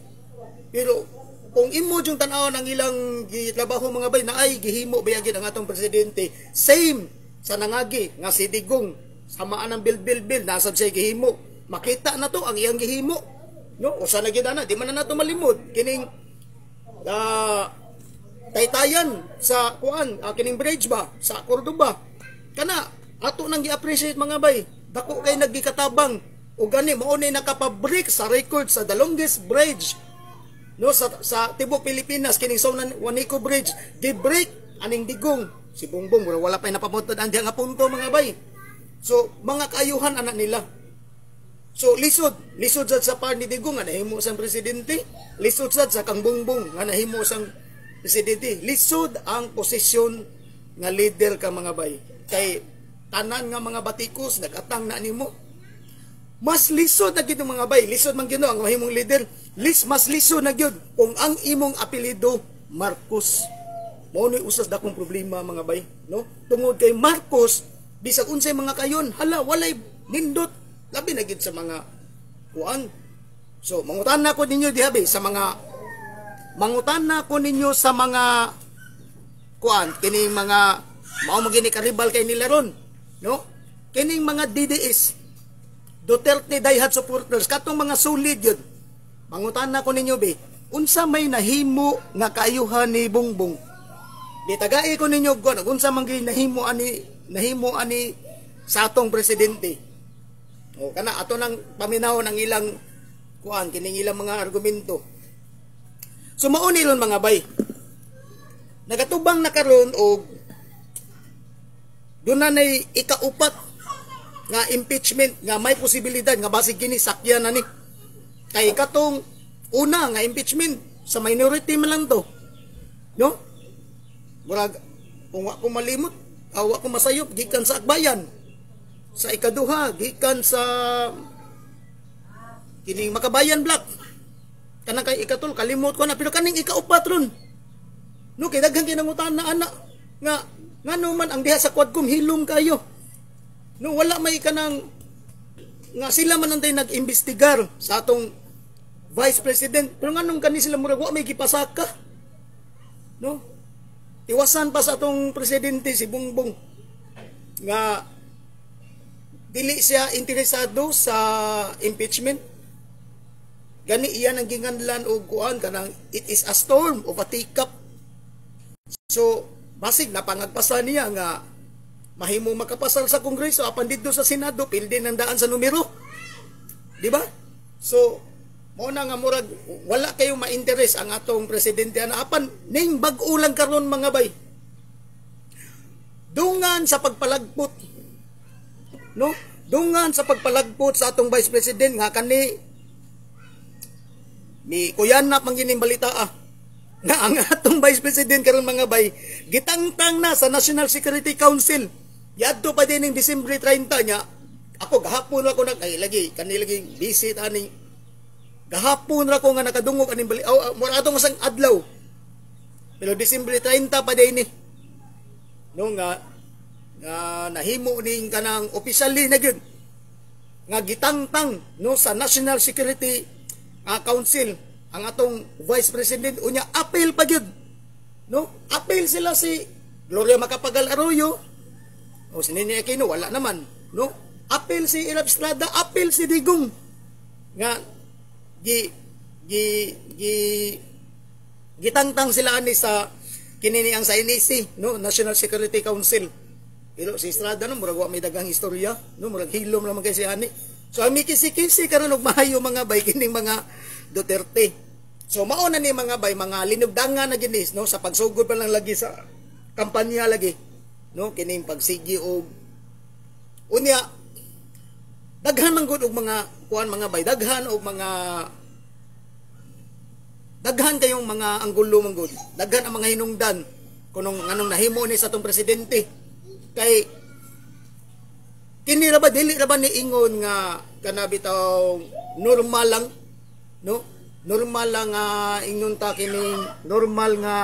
pero kung imo jung tan-aw ng ilang gitrabaho mga bay na ay gihimo bayagid ang atong presidente same sa nangagi nga si Digong samaan ng bil nasab siya gihimo makita na to ang iyang gihimo no usa na gyud ana di man na nato malimot kining taytayan sa kuan kining bridge ba sa Cordoba kana ato nang gi-appreciate mga bay. Dako kay nagikatabang o gani mao ni nakapabreak sa record sa the longest bridge no sa tibuok Pilipinas kining Saunan Juanico Bridge. Gi-break aning digong si Bongbong wala pa napamuntad ang nga punto mga bay. So mga kaayuhan anak nila. So lisod sad sa par ni Digong nga nahimo sang presidente, lisod sad sa kang Bongbong nga nahimo sang presidente. Lisod ang posisyon nga leader ka mga bay. Kay tanan nga mga batikos nagatang na nimo. Mas lisod na gyud mga bay, lisod man gyud ang mahimong leader. Mas lisod na gyud kung ang imong apelyido Marcos. Mao ni usas dakong problema mga bay, no? Tungod kay Marcos bisag unsay mga kayon, hala walay nindot labi na gid sa mga kuan. So mangutana ko ninyo diha sa mga kuan kining mga mao mo gini karibal kay nila ron, no? Kining mga DDS Duterte diehard supporters katong mga solid yun. Mangutana ko ninyo unsa may nahimo nga kaayuhan ni Bongbong? Di tagai ko ninyo unsa man gyud nahimo ani sa atong presidente. O kana ato nang paminahon ang ilang kuan kining ilang mga argumento. So mao ni ron mga bay. Nagatubang na karon og dunay ikaupat nga impeachment nga may posibilidad nga basig kini sakyan na ni. Kay katong una nga impeachment sa minority man lang to. No? Murag kung wa ko malimot, wa ko masayop gikan sa akbayan. Sa ikaduha gikan sa kining Makabayan Black. Kanang kay ikatul kalimot ko na pero kaning ikaupat ron. No kay daghang kinangutan na anak nga ngano man ang diha sa Quadcom hilom kayo. No wala may kanang nga sila man antay nag-imbestigar sa atong Vice President pero nganong kani sila murag wa may gipasaka. No? Iwasan pa sa atong presidente si Bongbong nga dili siya interesado sa impeachment. Gani iyan ang ginganlan og kuan kanang it is a storm of a teacup. So basig napangagpasa niya nga mahimo makapasal sa Kongreso apan didto sa Senado pildi ng daan sa numero. Di ba? So mao na nga murag wala kayo ma-interest ang atong presidente ana apan ning bag-o lang karon mga bay. Dungan sa pagpalagpot no? Dungan sa pagpalagpot sa atong Vice President nga kani ni Kuyana pangining balita nga ang atong Vice President karon mga bay gitangtang na sa National Security Council. Yadto pa din ning Disyembre 30 nya. Ako gahapon ako lagi busy ani. Gahapon ra ko nga nakadungog aning bali mura atong sang adlaw. Pero Disyembre 30 pa din ni. No nga nahimo ning kanang officially na gyud nga gitangtang no sa National Security Council ang atong Vice President unya appeal pa gyud no appeal sila si Gloria Macapagal Arroyo o si Nini Aquino wala naman no appeal si Irab Estrada appeal si Digong nga gitangtang sila ani sa kinini ang sa NEC no National Security Council. Pero si Estrada no murag wa may daghang istorya, no murag hilom lang kay si ani. So ang mikisi-kisi karon og maayo mga bay kining mga Duterte. So mao na ni mga bay mga linugdangan na ginis no sa pagsugod pa lang lagi sa kampanya lagi no kining pagsigi og unya daghan man gud og mga kuan mga bay daghan kayong mga anggulo man gud. Daghan ang mga hinungdan kunong nganong nahimo ni sa atong presidente. Kay kini ra ba dili ra ba ni ingon nga kanabitaw normal lang no normal lang ingon ta kining normal nga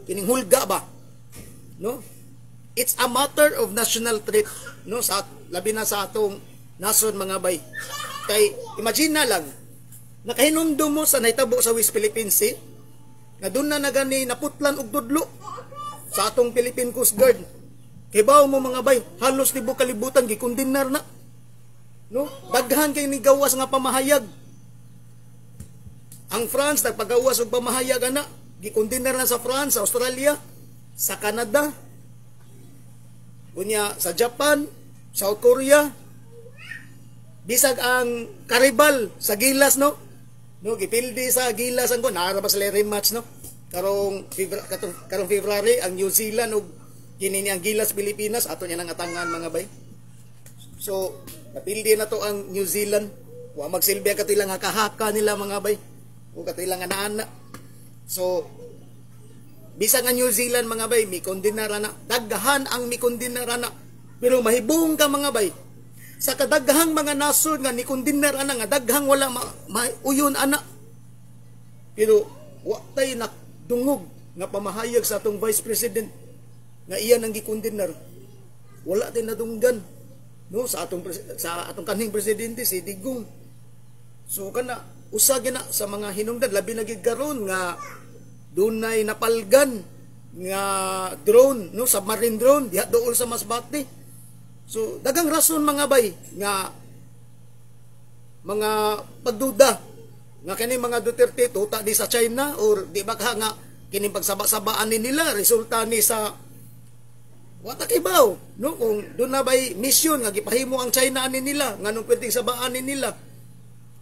kining hulga ba no it's a matter of national threat no sa labi na sa atong nasod mga bay. Kay imagine na lang nakahinumdum mo sa nahitabo sa West Philippine Sea nga doon na nagani naputlan og tudlo sa atong Philippine Coast Guard. Kibaw mo mga bay, halos libo kalibutan gikondinar na. No? Daghan kay ni gawas nga pamahayag. Ang France nagpagawas og pamahayag ana, gikondinar na sa France, sa Australia, sa Canada. Unya sa Japan, South Korea, bisag ang karibal sa gilas, no? No, gipildi sa gilas ang ko naara pa sila rematch, no? Karong February ang New Zealand ug kini ang gilas Pilipinas ato niya nang atangan mga bay. So, napildi na to ang New Zealand. Wa magsilbi ka tilang haka nila mga bay. O katilang ana-ana. So, bisag nga New Zealand mga bay, mi kondinara na. Daghan ang mi kondinara na. Pero mahibong ka mga bay. Sa kadaghang mga nasod nga ni kondinar ana nga daghang wala uyon ana. Pero wa tay nakdungog nga pamahayag sa atong Vice President nga iya nang gikondinar. Wala tay nadunggan no sa atong kanhing presidente si Digong. So kana usa gina sa mga hinungdan labi na gid karon nga dunay napalgan nga drone no submarine drone diha dool sa Masbate. So, dagang rason mga bay nga mga pagduda nga kini mga Duterte tuta di sa China or di ba ka nga kini pagsaba-sabaan ni nila resulta ni sa watakibaw no kung doon na bay mission nga gipahimo ang China ani nila nga nung pwedeng sabaan ni nila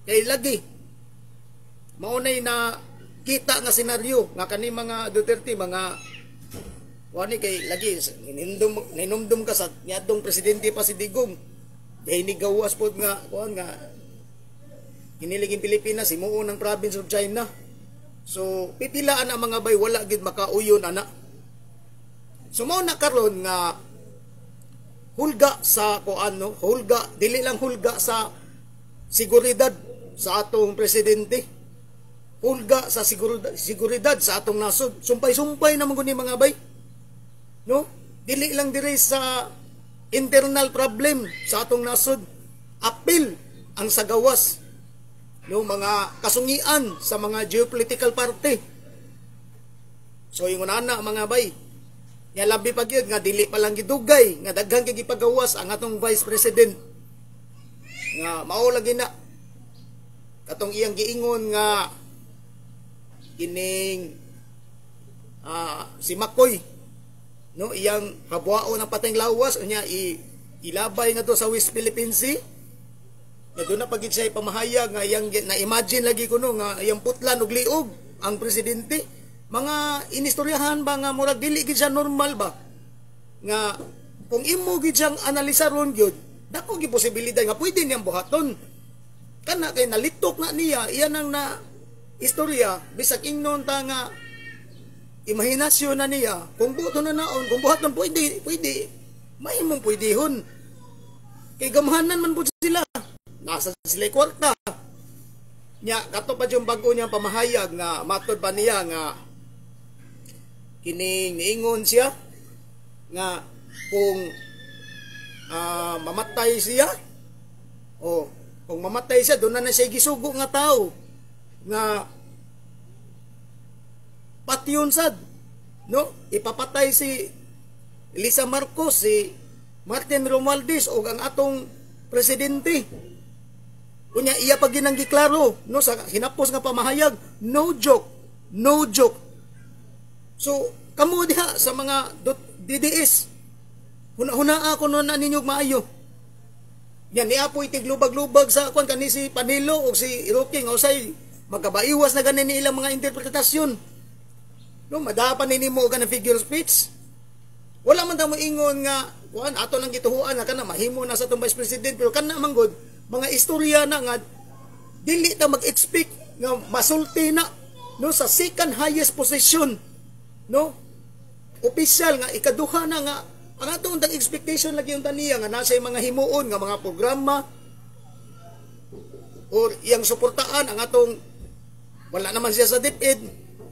kay lagi maunay na kita nga senaryo nga kani mga Duterte mga wani kay lagi ninumdum ka sa niadtong presidente pa si Digong. Dahil ni gawas pod nga kuan nga kiniliging Pilipinas himuo ng province of China. So pipilaan ang mga bay wala gid makauyon ana. So mao na karon nga hulga sa kuan no, hulga dili lang hulga sa seguridad sa atong presidente. Hulga sa seguridad sa atong nasod. Sumpay-sumpay na mga mga bay. No? Dili lang dire sa internal problem sa atong nasod. Apil ang sagawas. No, mga kasungian sa mga geopolitical party. So ingon ana mga bay. Nya labi pa gyud nga dili pa lang gidugay nga daghang kay gipagawas ang atong Vice President. Nga mao lagi na katong iyang giingon nga kining si Makoy no iyang habwao ng patayng lawas unya ilabay nga to sa West Philippine Sea nga doon na pagid siya pamahayag nga iyang na imagine lagi kuno nga iyang putlan og liog ang presidente mga inistoryahan ba nga murag dili gid siya normal ba nga kung imo gid siyang analisaron gyud dako gi posibilidad nga pwede niyang buhaton kana kay nalitok na niya iyan ang na istorya bisag ingnon ta nga imahinasyon na niya kung buto na naon kung buhaton pwede mahimong pwedehon kay gamhanan man po sila nasa sila kwarta nya kato pa yung bago niyang pamahayag nga matod pa niya nga kining niingon siya nga kung mamatay siya o kung mamatay siya doon na siya gisugo nga tao nga patyon sad no ipapatay si Elisa Marcos si Martin Romualdez o ang atong presidente unya iya pag ginang giklaro no sa hinapos nga pamahayag no joke so kamo diha sa mga DDS huna ako no na ninyog maayo yan ni apoy tiglubag-lubag sa kwan kani si Panilo o si Roque nga usay magkabaiwas na ganin ilang mga interpretasyon. No, madapan nimo ka ng figure speech. Wala man ta mo ingon nga kuan ato nang gituhuan nga kana mahimo na sa tong Vice President pero kana man gud mga istorya na nga dili ta mag-expect nga masulti na no sa second highest position no official nga ikaduha na nga ang atong expectation lagi yung taniya nga nasa mga himuon nga mga programa or iyang suportaan ang atong wala naman siya sa DepEd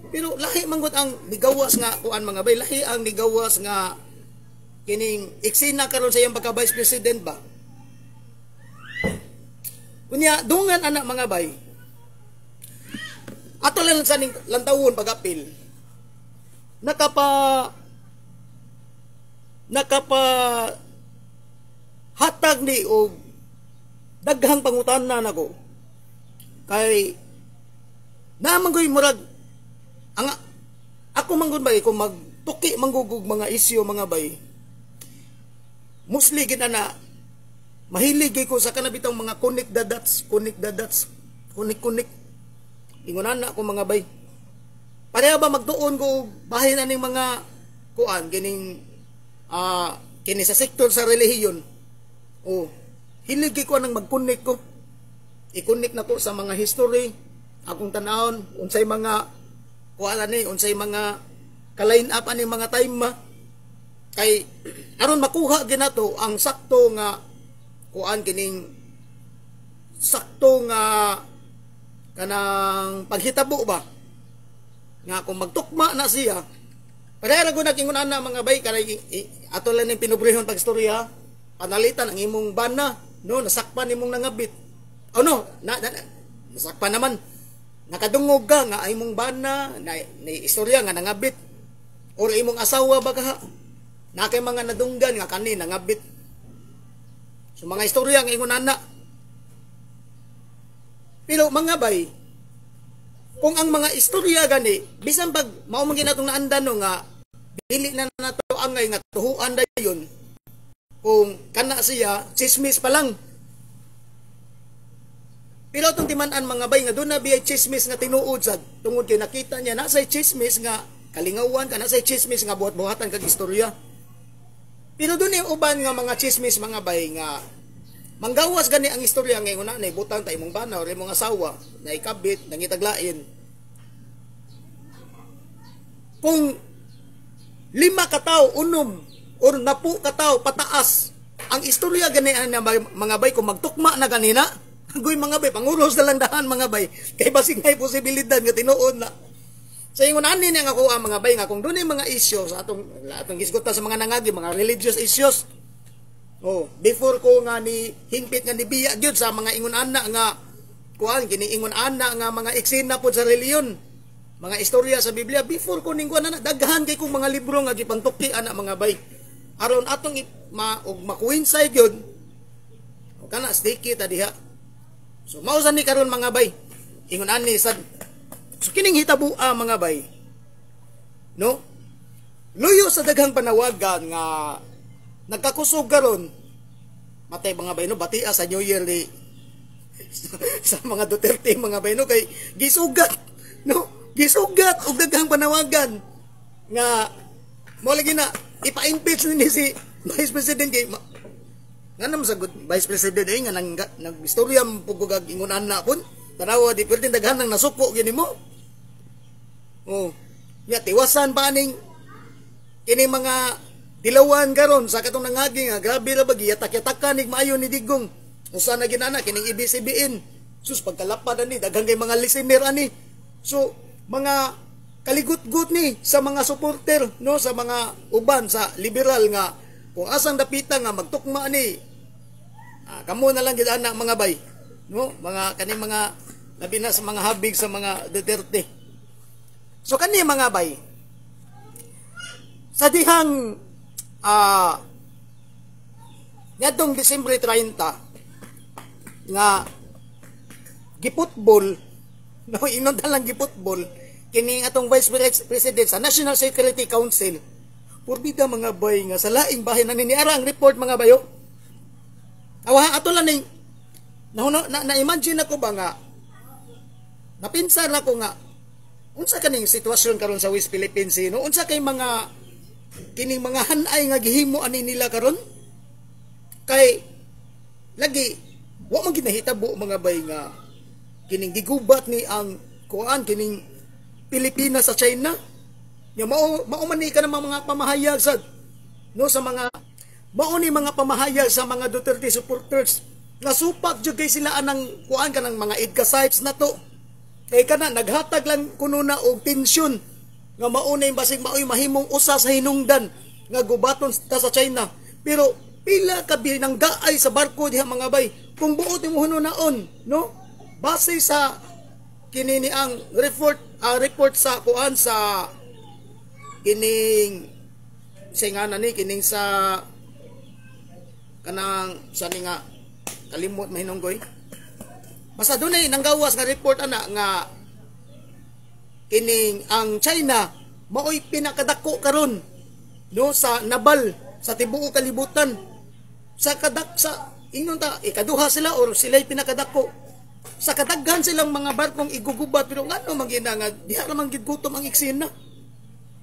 pero lahi manggod ang nigawas nga kuan mga bay lahi ang nigawas nga kining eksena karon sa iyang pagka Vice President ba kunya dungan anak mga bay ato lang sa ning lantawon pag-apil nakapa hatag ni og daghang pangutanan nako kay naman ko'y murag ako manggod bay kung magtuki manggugog mga isyo mga bay mostly gid na mahilig gyud ko sa kanabitang mga connect the dots, kunik. Ingon na ko mga bay. Pareha ba magtuon ko bahin aning mga kuan kining kini sa sektor sa relihiyon. Oh, hilig gyud ko nang mag-connect ko. I-connect na ko sa mga history, akong tanawon unsay mga kuan ani, unsay mga ka-line up ani mga time kay aron makuha ginato ang sakto nga kuan kining sakto nga kanang paghitabo ba nga kung magtukma na siya pareha ko nagingon ana mga bay kanay ato lang ning pinubrehon pag istorya panalitan ang imong bana no nasakpan imong nangabit nasakpan naman nakadungog ka nga imong bana na istorya nga nangabit or imong asawa ba ka na kay mga nadunggan nga kani nangabit. So mga istorya nga ingon ana. Pero mga bay, kung ang mga istorya gani bisan pag mao man ginatong naandan no nga dili na nato angay nga tuhuan dayon kung kana siya chismis pa lang. Pero itong timan-an mga bay nga doon na biyay chismis nga tinuod sa tungod kay nakita niya nasa'y chismis nga kalingawan ka nasa'y chismis nga buhat-buhatan kag istorya. Pero doon yung uban nga mga chismis mga bay nga manggawas gani ang istorya nga una na ibutang ta imong bana or imong asawa na ikabit nangitaglain. Kung 5 ka tawo unom or 10 ka tawo pataas ang istorya gani na mga bay kung magtukma na ganina agoy mga bay panguros na lang dahan mga bay kay basig may posibilidad nga tinuod na. Sa ingon ani nga ako ang mga bay nga kung dunay mga issues atong gisgutan sa mga nangagi mga religious issues. Oh, before ko nga ni hingpit nga ni biya gyud sa mga ingon ana nga kuan kini ingon ana nga mga eksena pod sa reliyon. Mga istorya sa Biblia before ko ning kuan ana daghan kay kong mga libro nga gipantukti ana mga bay. Aron atong makuinsay gyud. O kana sticky ta diha. So mao sa ni karon mga bay. Ingon ani sad so kining hitabo mga bay. No? Luyo sa daghang panawagan nga nagkakusog karon matay mga bay no batia sa New Year ni sa mga Duterte mga bay no kay gisugat og daghang panawagan nga mo lagi na ipa-impeach ni si Vice President kay nga naman sa Vice President nga nag-istorya pugugag ingunan na pun tanawa di pwede daghan nang nasuko gini mo. Oh, nya tiwasan pa ning kini mga dilawan karon sa katong nangagi nga grabe ra bagi yatak-yatakan nig maayo ni Digong. Usa na ginana kining IBCBN. Sus pagkalapad ani daghang kay mga listener ani. So mga kaligut-gut ni sa mga supporter no sa mga uban sa liberal nga kung asang dapita nga magtukma ni kamo na lang gid anak mga bay no mga kani mga labi na sa mga habig sa mga Duterte. So kani mga bay sa dihang ngadtong Disyembre 30 nga giputbol no inon lang giputbol kini atong Vice President sa National Security Council purbida mga bay nga sa laing bahin na niniara ang report mga bayo. Awa ato lang ning na-imagine ako ba nga napinsan ako nga unsa kaning sitwasyon karon sa West Philippines no unsa kay mga kining mga hanay nga gihimo ani nila karon kay lagi wa man ginahitabo mga bay nga kining gigubat ni ang kuan kining Pilipinas sa China nya mao man ni ka ng mga pamahayag sad no sa mga mao ni mga pamahayag sa mga Duterte supporters nga supak jud kay sila anang kuan kanang mga EDCA sites na to kay kana naghatag lang kuno na og tensyon nga maunay basig maoy mahimong usa sa hinungdan nga gubaton ta sa China pero pila ka binanggaay sa barko diha mga bay kung buot imong hunonaon no base sa kini ni ang report sa kuan sa kining singana ni kining sa kanang sa ni nga kalimot mahinunggoy basta dunay nanggawas nga report ana nga kining ang China maoy pinakadako karon no sa nabal sa tibuok kalibutan sa ingon ta ikaduha sila or sila'y pinakadako. Sa kadaghan silang mga barkong igugubat pero ngano magina nga diha ra man gid gutom ang eksena.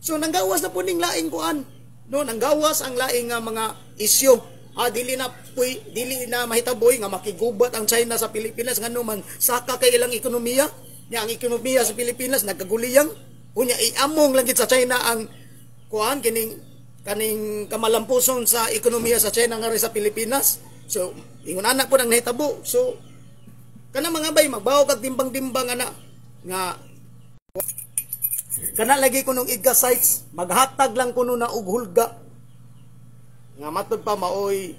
So nanggawas na po ning laing kuan. No, nanggawas ang laing nga mga isyu. Dili na mahitaboy nga makigubat ang China sa Pilipinas ngano man saka kay ilang ekonomiya. Nya ang ekonomiya sa Pilipinas nagkaguliyang. Unya iamong lang gid sa China ang kuan kaning kamalampuson sa ekonomiya sa China nga rin sa Pilipinas. So ingon anak po nang nahitabo. So kana mga bay magbaw kag timbang-timbang ana nga kana lagi ko nung IDGA sites maghatag lang kuno na og hulga nga matod pa maoy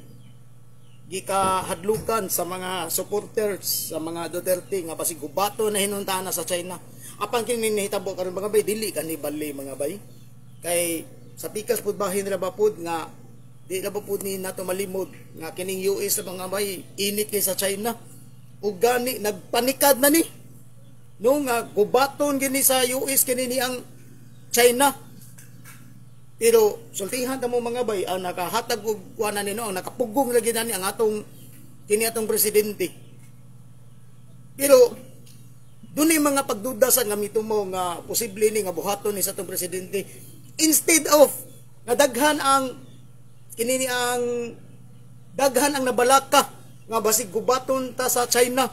gikahadlukan sa mga supporters sa mga Duterte nga basig gubato na hinuntana sa China. Apan kini nahitabo karon mga bay dili kanibali mga bay kay sa pikas pud bahin ra ba pud nga di ra ba pud ni nato malimod nga kining US sa mga bay init kay sa China ug gani nagpanikad na ni no nga gubaton gini sa US kini ni ang China. Pero sultihan ta mo mga bay ang nakahatag og kuana nino ang nakapugong lagi nani ang kini atong presidente. Pero dunay mga pagduda sa gamito mo nga posible ni nga buhaton ni sa atong presidente instead of nga daghan ang kini ni ang daghan ang nabalaka nga basig gubaton ta sa China.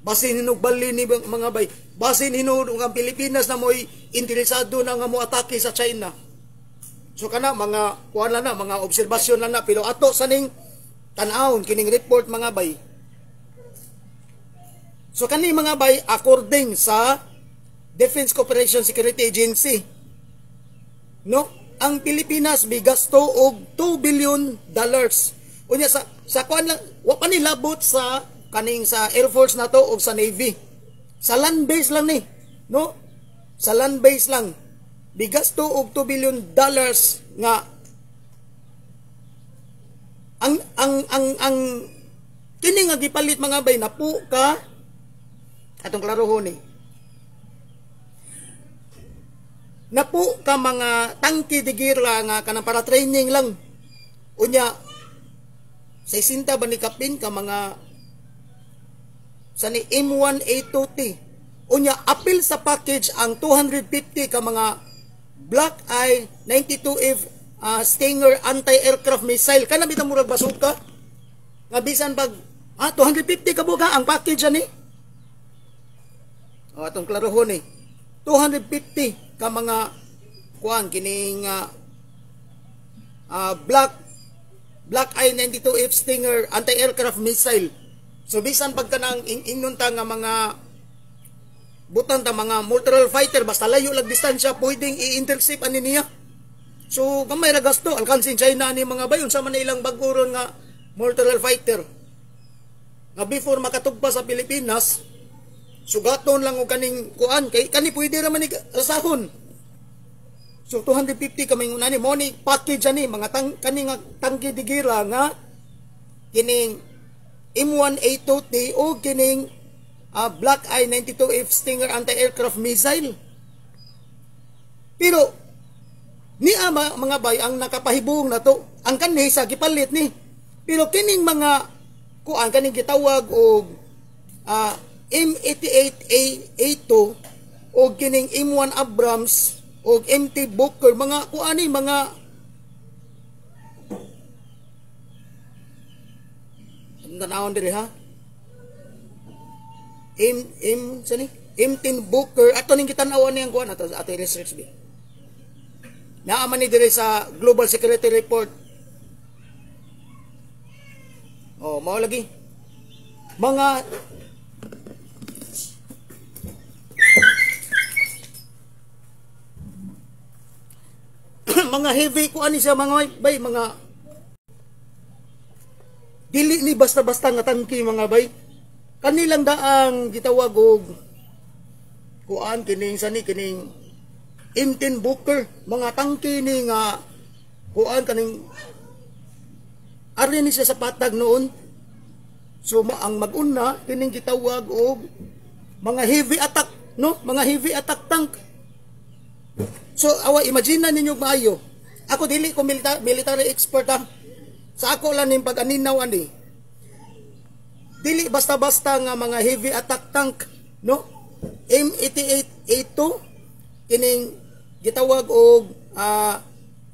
Basin hinugbali ni mga bay. Basin hinud ang Pilipinas na mo'y interesado na nga mo atake sa China. So kana mga kuan lang na, mga obserbasyon lang na. Pero ato sa ning tan-awon kining report mga bay. So kani mga bay according sa Defense Cooperation Security Agency. No, ang Pilipinas bigasto og $2 billion. Unya sa kuan lang wa pa nilabot sa kaning sa Air Force na to o sa Navy. Sa land base lang ni, no? Sa land base lang. Bigasto og $2 billion nga ang kini nga gipalit mga bay napo ka atong klarohon ni. Napo ka mga tangke de guerra nga kanang para training lang. Unya 60 ba ni kapin ka mga sa ni M1A2T. Unya apil sa package ang 250 ka mga Black Eye 92F Stinger anti-aircraft missile. Kana bitang murag basuka. Nga bisan pag 250 ka buga ang package ani. Atong klarohon ni. 250 ka mga kuan kining Black Eye 92F Stinger anti-aircraft missile. So bisan pagka nang inunta nga mga butan ta mga mortal fighter basta layo lag distansya pwedeng i-intercept ani niya. So gamay ra gasto alkansin China ni mga bayon sa man ilang baguron nga mortal fighter. Nga before makatugpa sa Pilipinas sugaton lang og kaning kuan kay kani pwede ra man rasahon. So 250 kami ngunani mo ni package ani mga kani nga tangke de guerra nga kining M1A2T o kining Black Eye 92F Stinger anti-aircraft missile. Pero ni mga bay ang nakapahibong na to ang kanhi sa gipalit ni. Pero kining mga kuan kaning gitawag og M88A2 o kining M1 Abrams o MT Booker mga kuani mga tanawon diri ha M10 Booker ato ning kitanawan niyang kuan ato ato research bi naaman ni diri sa Global Security Report. Mao lagi mga mga heavy kuan ni siya mga bay mga dili ni basta-basta nga tangke mga bay. Kanilang daang gitawag og kuan kining kining M10 Booker mga tangke ni nga kuan kaning ari ni siya sa patag noon. So ang mag-una kining gitawag og mga heavy attack no mga heavy attack tank. So imagine ninyo maayo. Ako dili ko military expert ha. sa ako lang ning pag-aninaw ani, dili basta-basta nga mga heavy attack tank, no? M88A2 kining gitawag og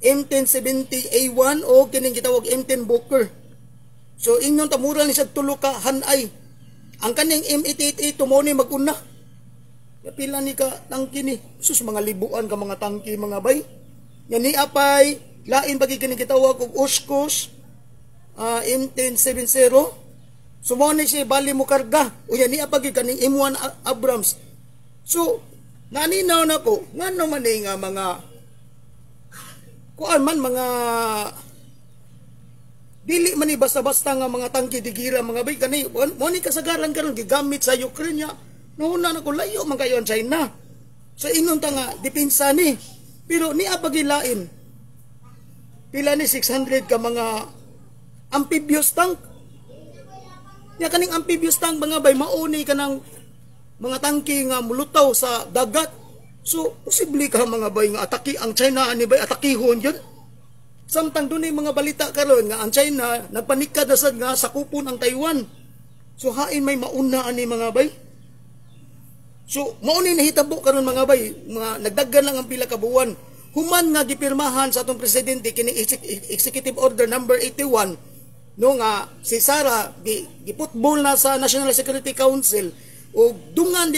M1070A1 o kining gitawag M10 Booker. So ingon ta mura ni sa tulo ka hanay. Ang kaning M88A2 mo ni mag-una. Pila ni ka tangki ni? Sus mga libuan ka mga tangki mga bay. Yan ni apay lain pagi kining gitawag og Oshkosh M1070. So mo ni siya bali mo karga. O yan ni apay kaning M1 Abrams. So naninaw na ko ngano man ni nga mga kuan man mga dili man ni basta-basta nga mga tangki digira mga bay kani mo ni kasagaran karon gigamit sa Ukraine ya nuuna na ko layo man kayo ang China sa inon ta nga depensa ni pero ni apagilain pila ni 600 ka mga amphibious tank ya kaning amphibious tank mga bay mauni ka ng mga tangki nga mulutaw sa dagat. So, posible ka mga bay nga ataki ang China ani bay atakihon yun. Samtang dunay mga balita karon nga ang China nagpanikad na sad nga sakupon ang Taiwan. So hain may mauna ani mga bay. So mauni nahitabo karon mga bay, mga nagdaggan lang ang pila ka buwan. Human nga gipirmahan sa atong presidente kini Executive Order number 81 no nga si Sara giputbol na sa National Security Council o dungan di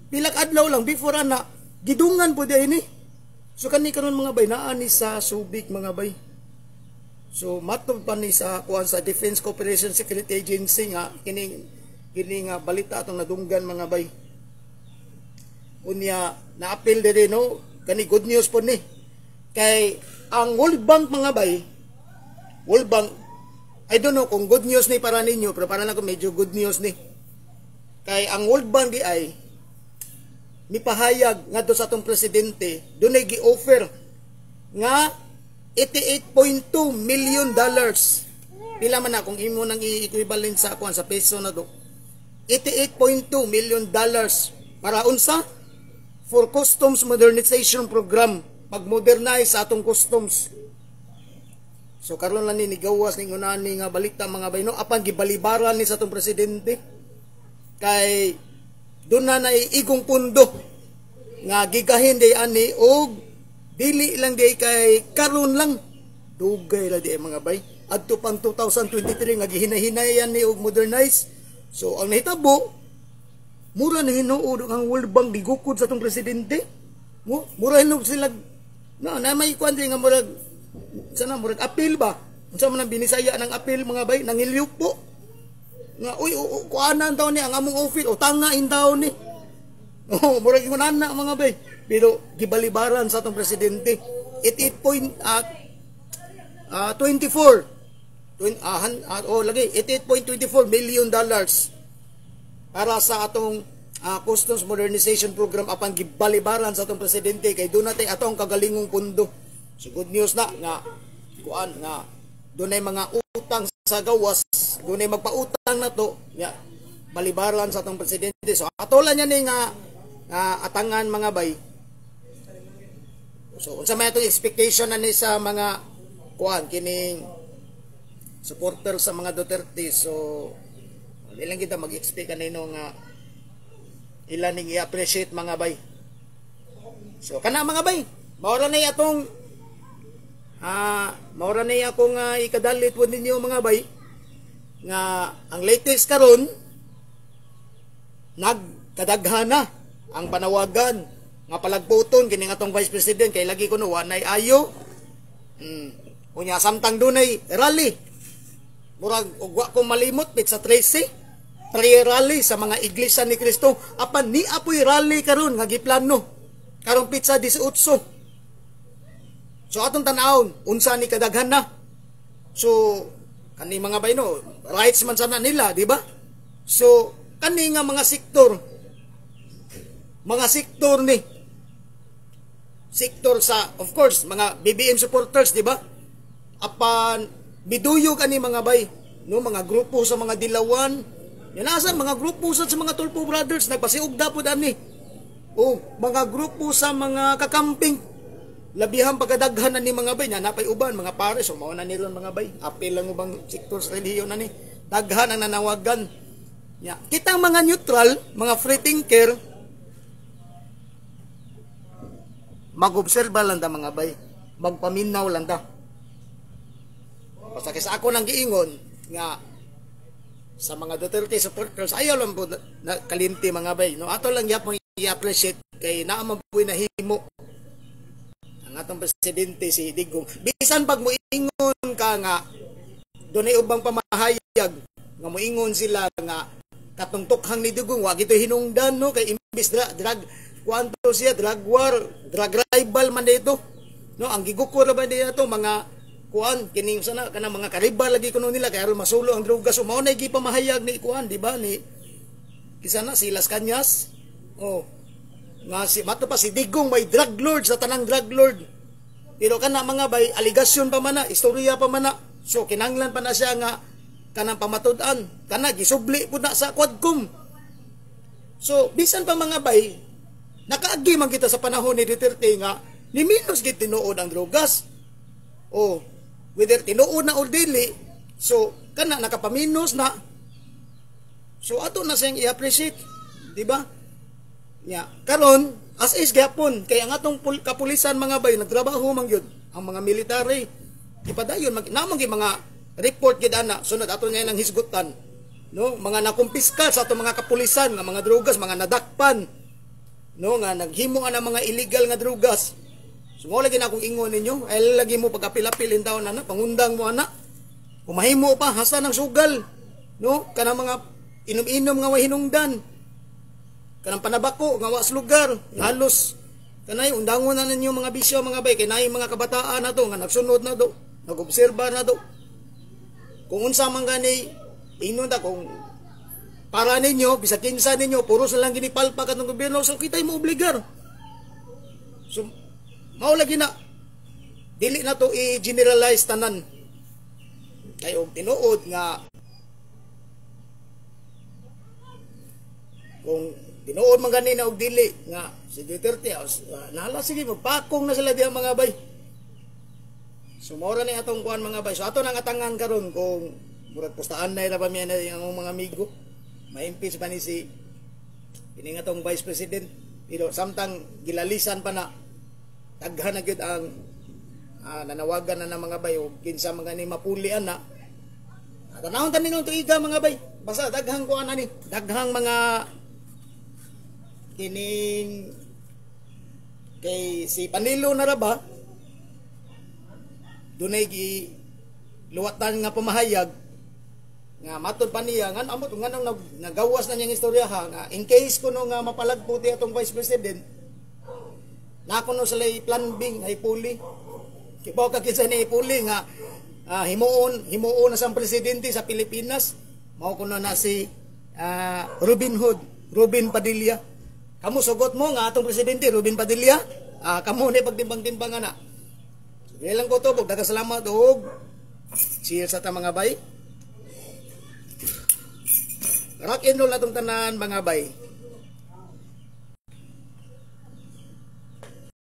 pilak adlaw lang before na gidungan po di ini. So kani karon mga bay naa ni sa Subic mga bay. So matod pa ni sa kuan sa Defense Cooperation Security Agency nga kini nga balita atong nadunggan mga bay. Unya na-appeal diri no kani good news po ni. Kay ang World Bank mga bay, World Bank I don't know kung good news ni para ninyo pero para lang ko medyo good news ni. Kay ang World Bank di ay mipahayag ngadto sa atong presidente dunay gi-offer nga $88.2 million. Pila man na kung imo nang i-equivalent sa kuan sa peso na do. $88.2 million para unsa? For customs modernization program, pag-modernize sa atong customs. So karon lang ni gawas ning unani nga balita mga bayno apan gibalibaran ni sa atong presidente kay doon na igong pundo nga gigahin day ani og dili lang day kay karon lang dugay la di mga bay adto pang 2023 nga gihinay-hinayan ni og modernize. So ang nahitabo mura na hinuod ang World Bank digukod sa atong presidente. Mura hinuod sila na may kwante nga murag sana murag appeal ba unsa man ang binisaya ng appeal mga bay nangiliw po nga uy kuanan daw ni ang among office o tangain daw ni murag ingon na mga bay pero gibalibaran sa atong presidente 88.24 million dollars para sa atong customs modernization program apan gibalibaran sa atong presidente kay doon natay atong kagalingong pundo. So good news na nga kuan nga dunay mga utang sa gawas, dunay magpautang na to, ya balibaran sa atong presidente. So atolan niya ni nga atangan mga bay. So unsa may atong expectation na ni sa mga kuan kining supporter sa mga Duterte. So ilang kita mag-expect kanino nga ilan ning i-appreciate mga bay. So kana mga bay, maura na atong maura na akong ikadalit po ninyo mga bay nga ang latest karon nagkadaghana ang panawagan nga palagputon kini nga atong Vice President kay lagi ko no wanay ayo unya samtang dunay rally murag ugwa ko malimot pit sa 13 prayer rally sa mga iglesia ni Cristo apan ni apoy rally karon nga giplano karong pizza 18. So atong tanawon unsa ni kadaghan na. So kani mga bayno rights man sana nila, di ba? So kani nga mga sektor ni sektor sa of course mga BBM supporters, di ba? Apan biduyog ani mga bay, no mga grupo sa mga Dilawan. Yan asa mga grupo sa mga Tulpo Brothers nagpasiugda pud ani. O mga grupo sa mga kakamping labihan pagkadaghan na ni mga bay, na napay uban, mga pares, o mauna ni ron mga bay, apil lang ubang sektor sa relihiyon na ni, daghan ang nanawagan. Ya. Kitang mga neutral, mga free thinker, mag-obserba lang ta mga bay, magpaminaw lang ta. Basta kasi ako nang giingon, nga, sa mga Duterte supporters, ayaw lang po na kalimti mga bay. No? Ato lang yapon i-appreciate kay naaman po'y nahimo ang atong presidente si Digong. Bisan pag moingon ka nga dunay ubang pamahayag nga moingon sila nga katungtokhang ni Digong wa gito hinungdan no kay imbis drug kwanto siya drug war, drug rival man dito. No, ang gigukor ba dito mga kuan kining sana kana mga karibal lagi kuno nila kay aron masulo ang droga so mao nay gipamahayag ni kuan di ba ni kisana si Las Cañas. Oh, nga si mato pa si Digong may drug lord sa tanang drug lord. Pero kana mga bay aligasyon pa man na, istorya pa man na. So kinanglan pa na siya nga kanang pamatud-an, kana gisubli pud na sa Quadcom. So bisan pa mga bay nakaagi man kita sa panahon ni Duterte nga ni minus gid tinuod ang drogas. Oh, whether tinuod na or dili, so kana nakapaminos na. So ato na siyang i-appreciate, di ba? Nya, karon as is gyapon kay ang atong kapulisan mga bay nagtrabaho man gyud ang mga military. Ipadayon namang mga report gid ana sunod ato niya nang hisgutan. No, mga nakumpiska sa atong mga kapulisan nga mga drogas, mga nadakpan. No, nga naghimo ana mga illegal nga drogas. So mo lagi na akong ingon ninyo, ay lagi mo pag-apil-apil in taon ana, pangundang mo ana. Kumahimo pa hasta ng sugal. No, kana mga inom-inom nga way hinungdan. Kanang panabako nga was lugar halos kanay undangon na ninyo mga bisyo mga bay kay naay mga kabataan na to nga nagsunod na do nagobserba na do kung unsa man gani ingnon ta kung para ninyo bisa kinsa ninyo puro sa lang ginipalpa katong gobyerno so kitay mo obligar so mao lagi na dili na to i-generalize tanan kay og tinuod nga kung tinuod man ganina og dili nga si Duterte nala sige magpakong na sila diha mga bay. So mora ni atong kuan mga bay. So ato nang atangan karon kung murag postaan na ba miya na ang mga amigo. Ma-impeach pa ni si ining atong Vice President. Pero samtang gilalisan pa na daghan na gyud ang nanawagan na ng mga bay og kinsa mga ni mapulian na. Tanawon tanin ng tuiga mga bay. Basta daghang kuan ani, daghang mga kining kay si Panilo na raba dunay gi luwatan nga pamahayag nga matod pa niya nga amot nga nang nagawas na niyang istorya ha nga in case kuno nga mapalagputi atong Vice President na kuno sila plan B ay puli kibaw ka kinsa ni puli nga himuon na sang presidente sa Pilipinas mao kuno na si Robin Padilla. Kamu sugot mo nga atong presidente Robin Padilla. Kamu ni pagtimbang-timbang na. Sige lang ko to, daghang salamat og cheers sa ta mga bay. Rock and roll natong tanan mga bay.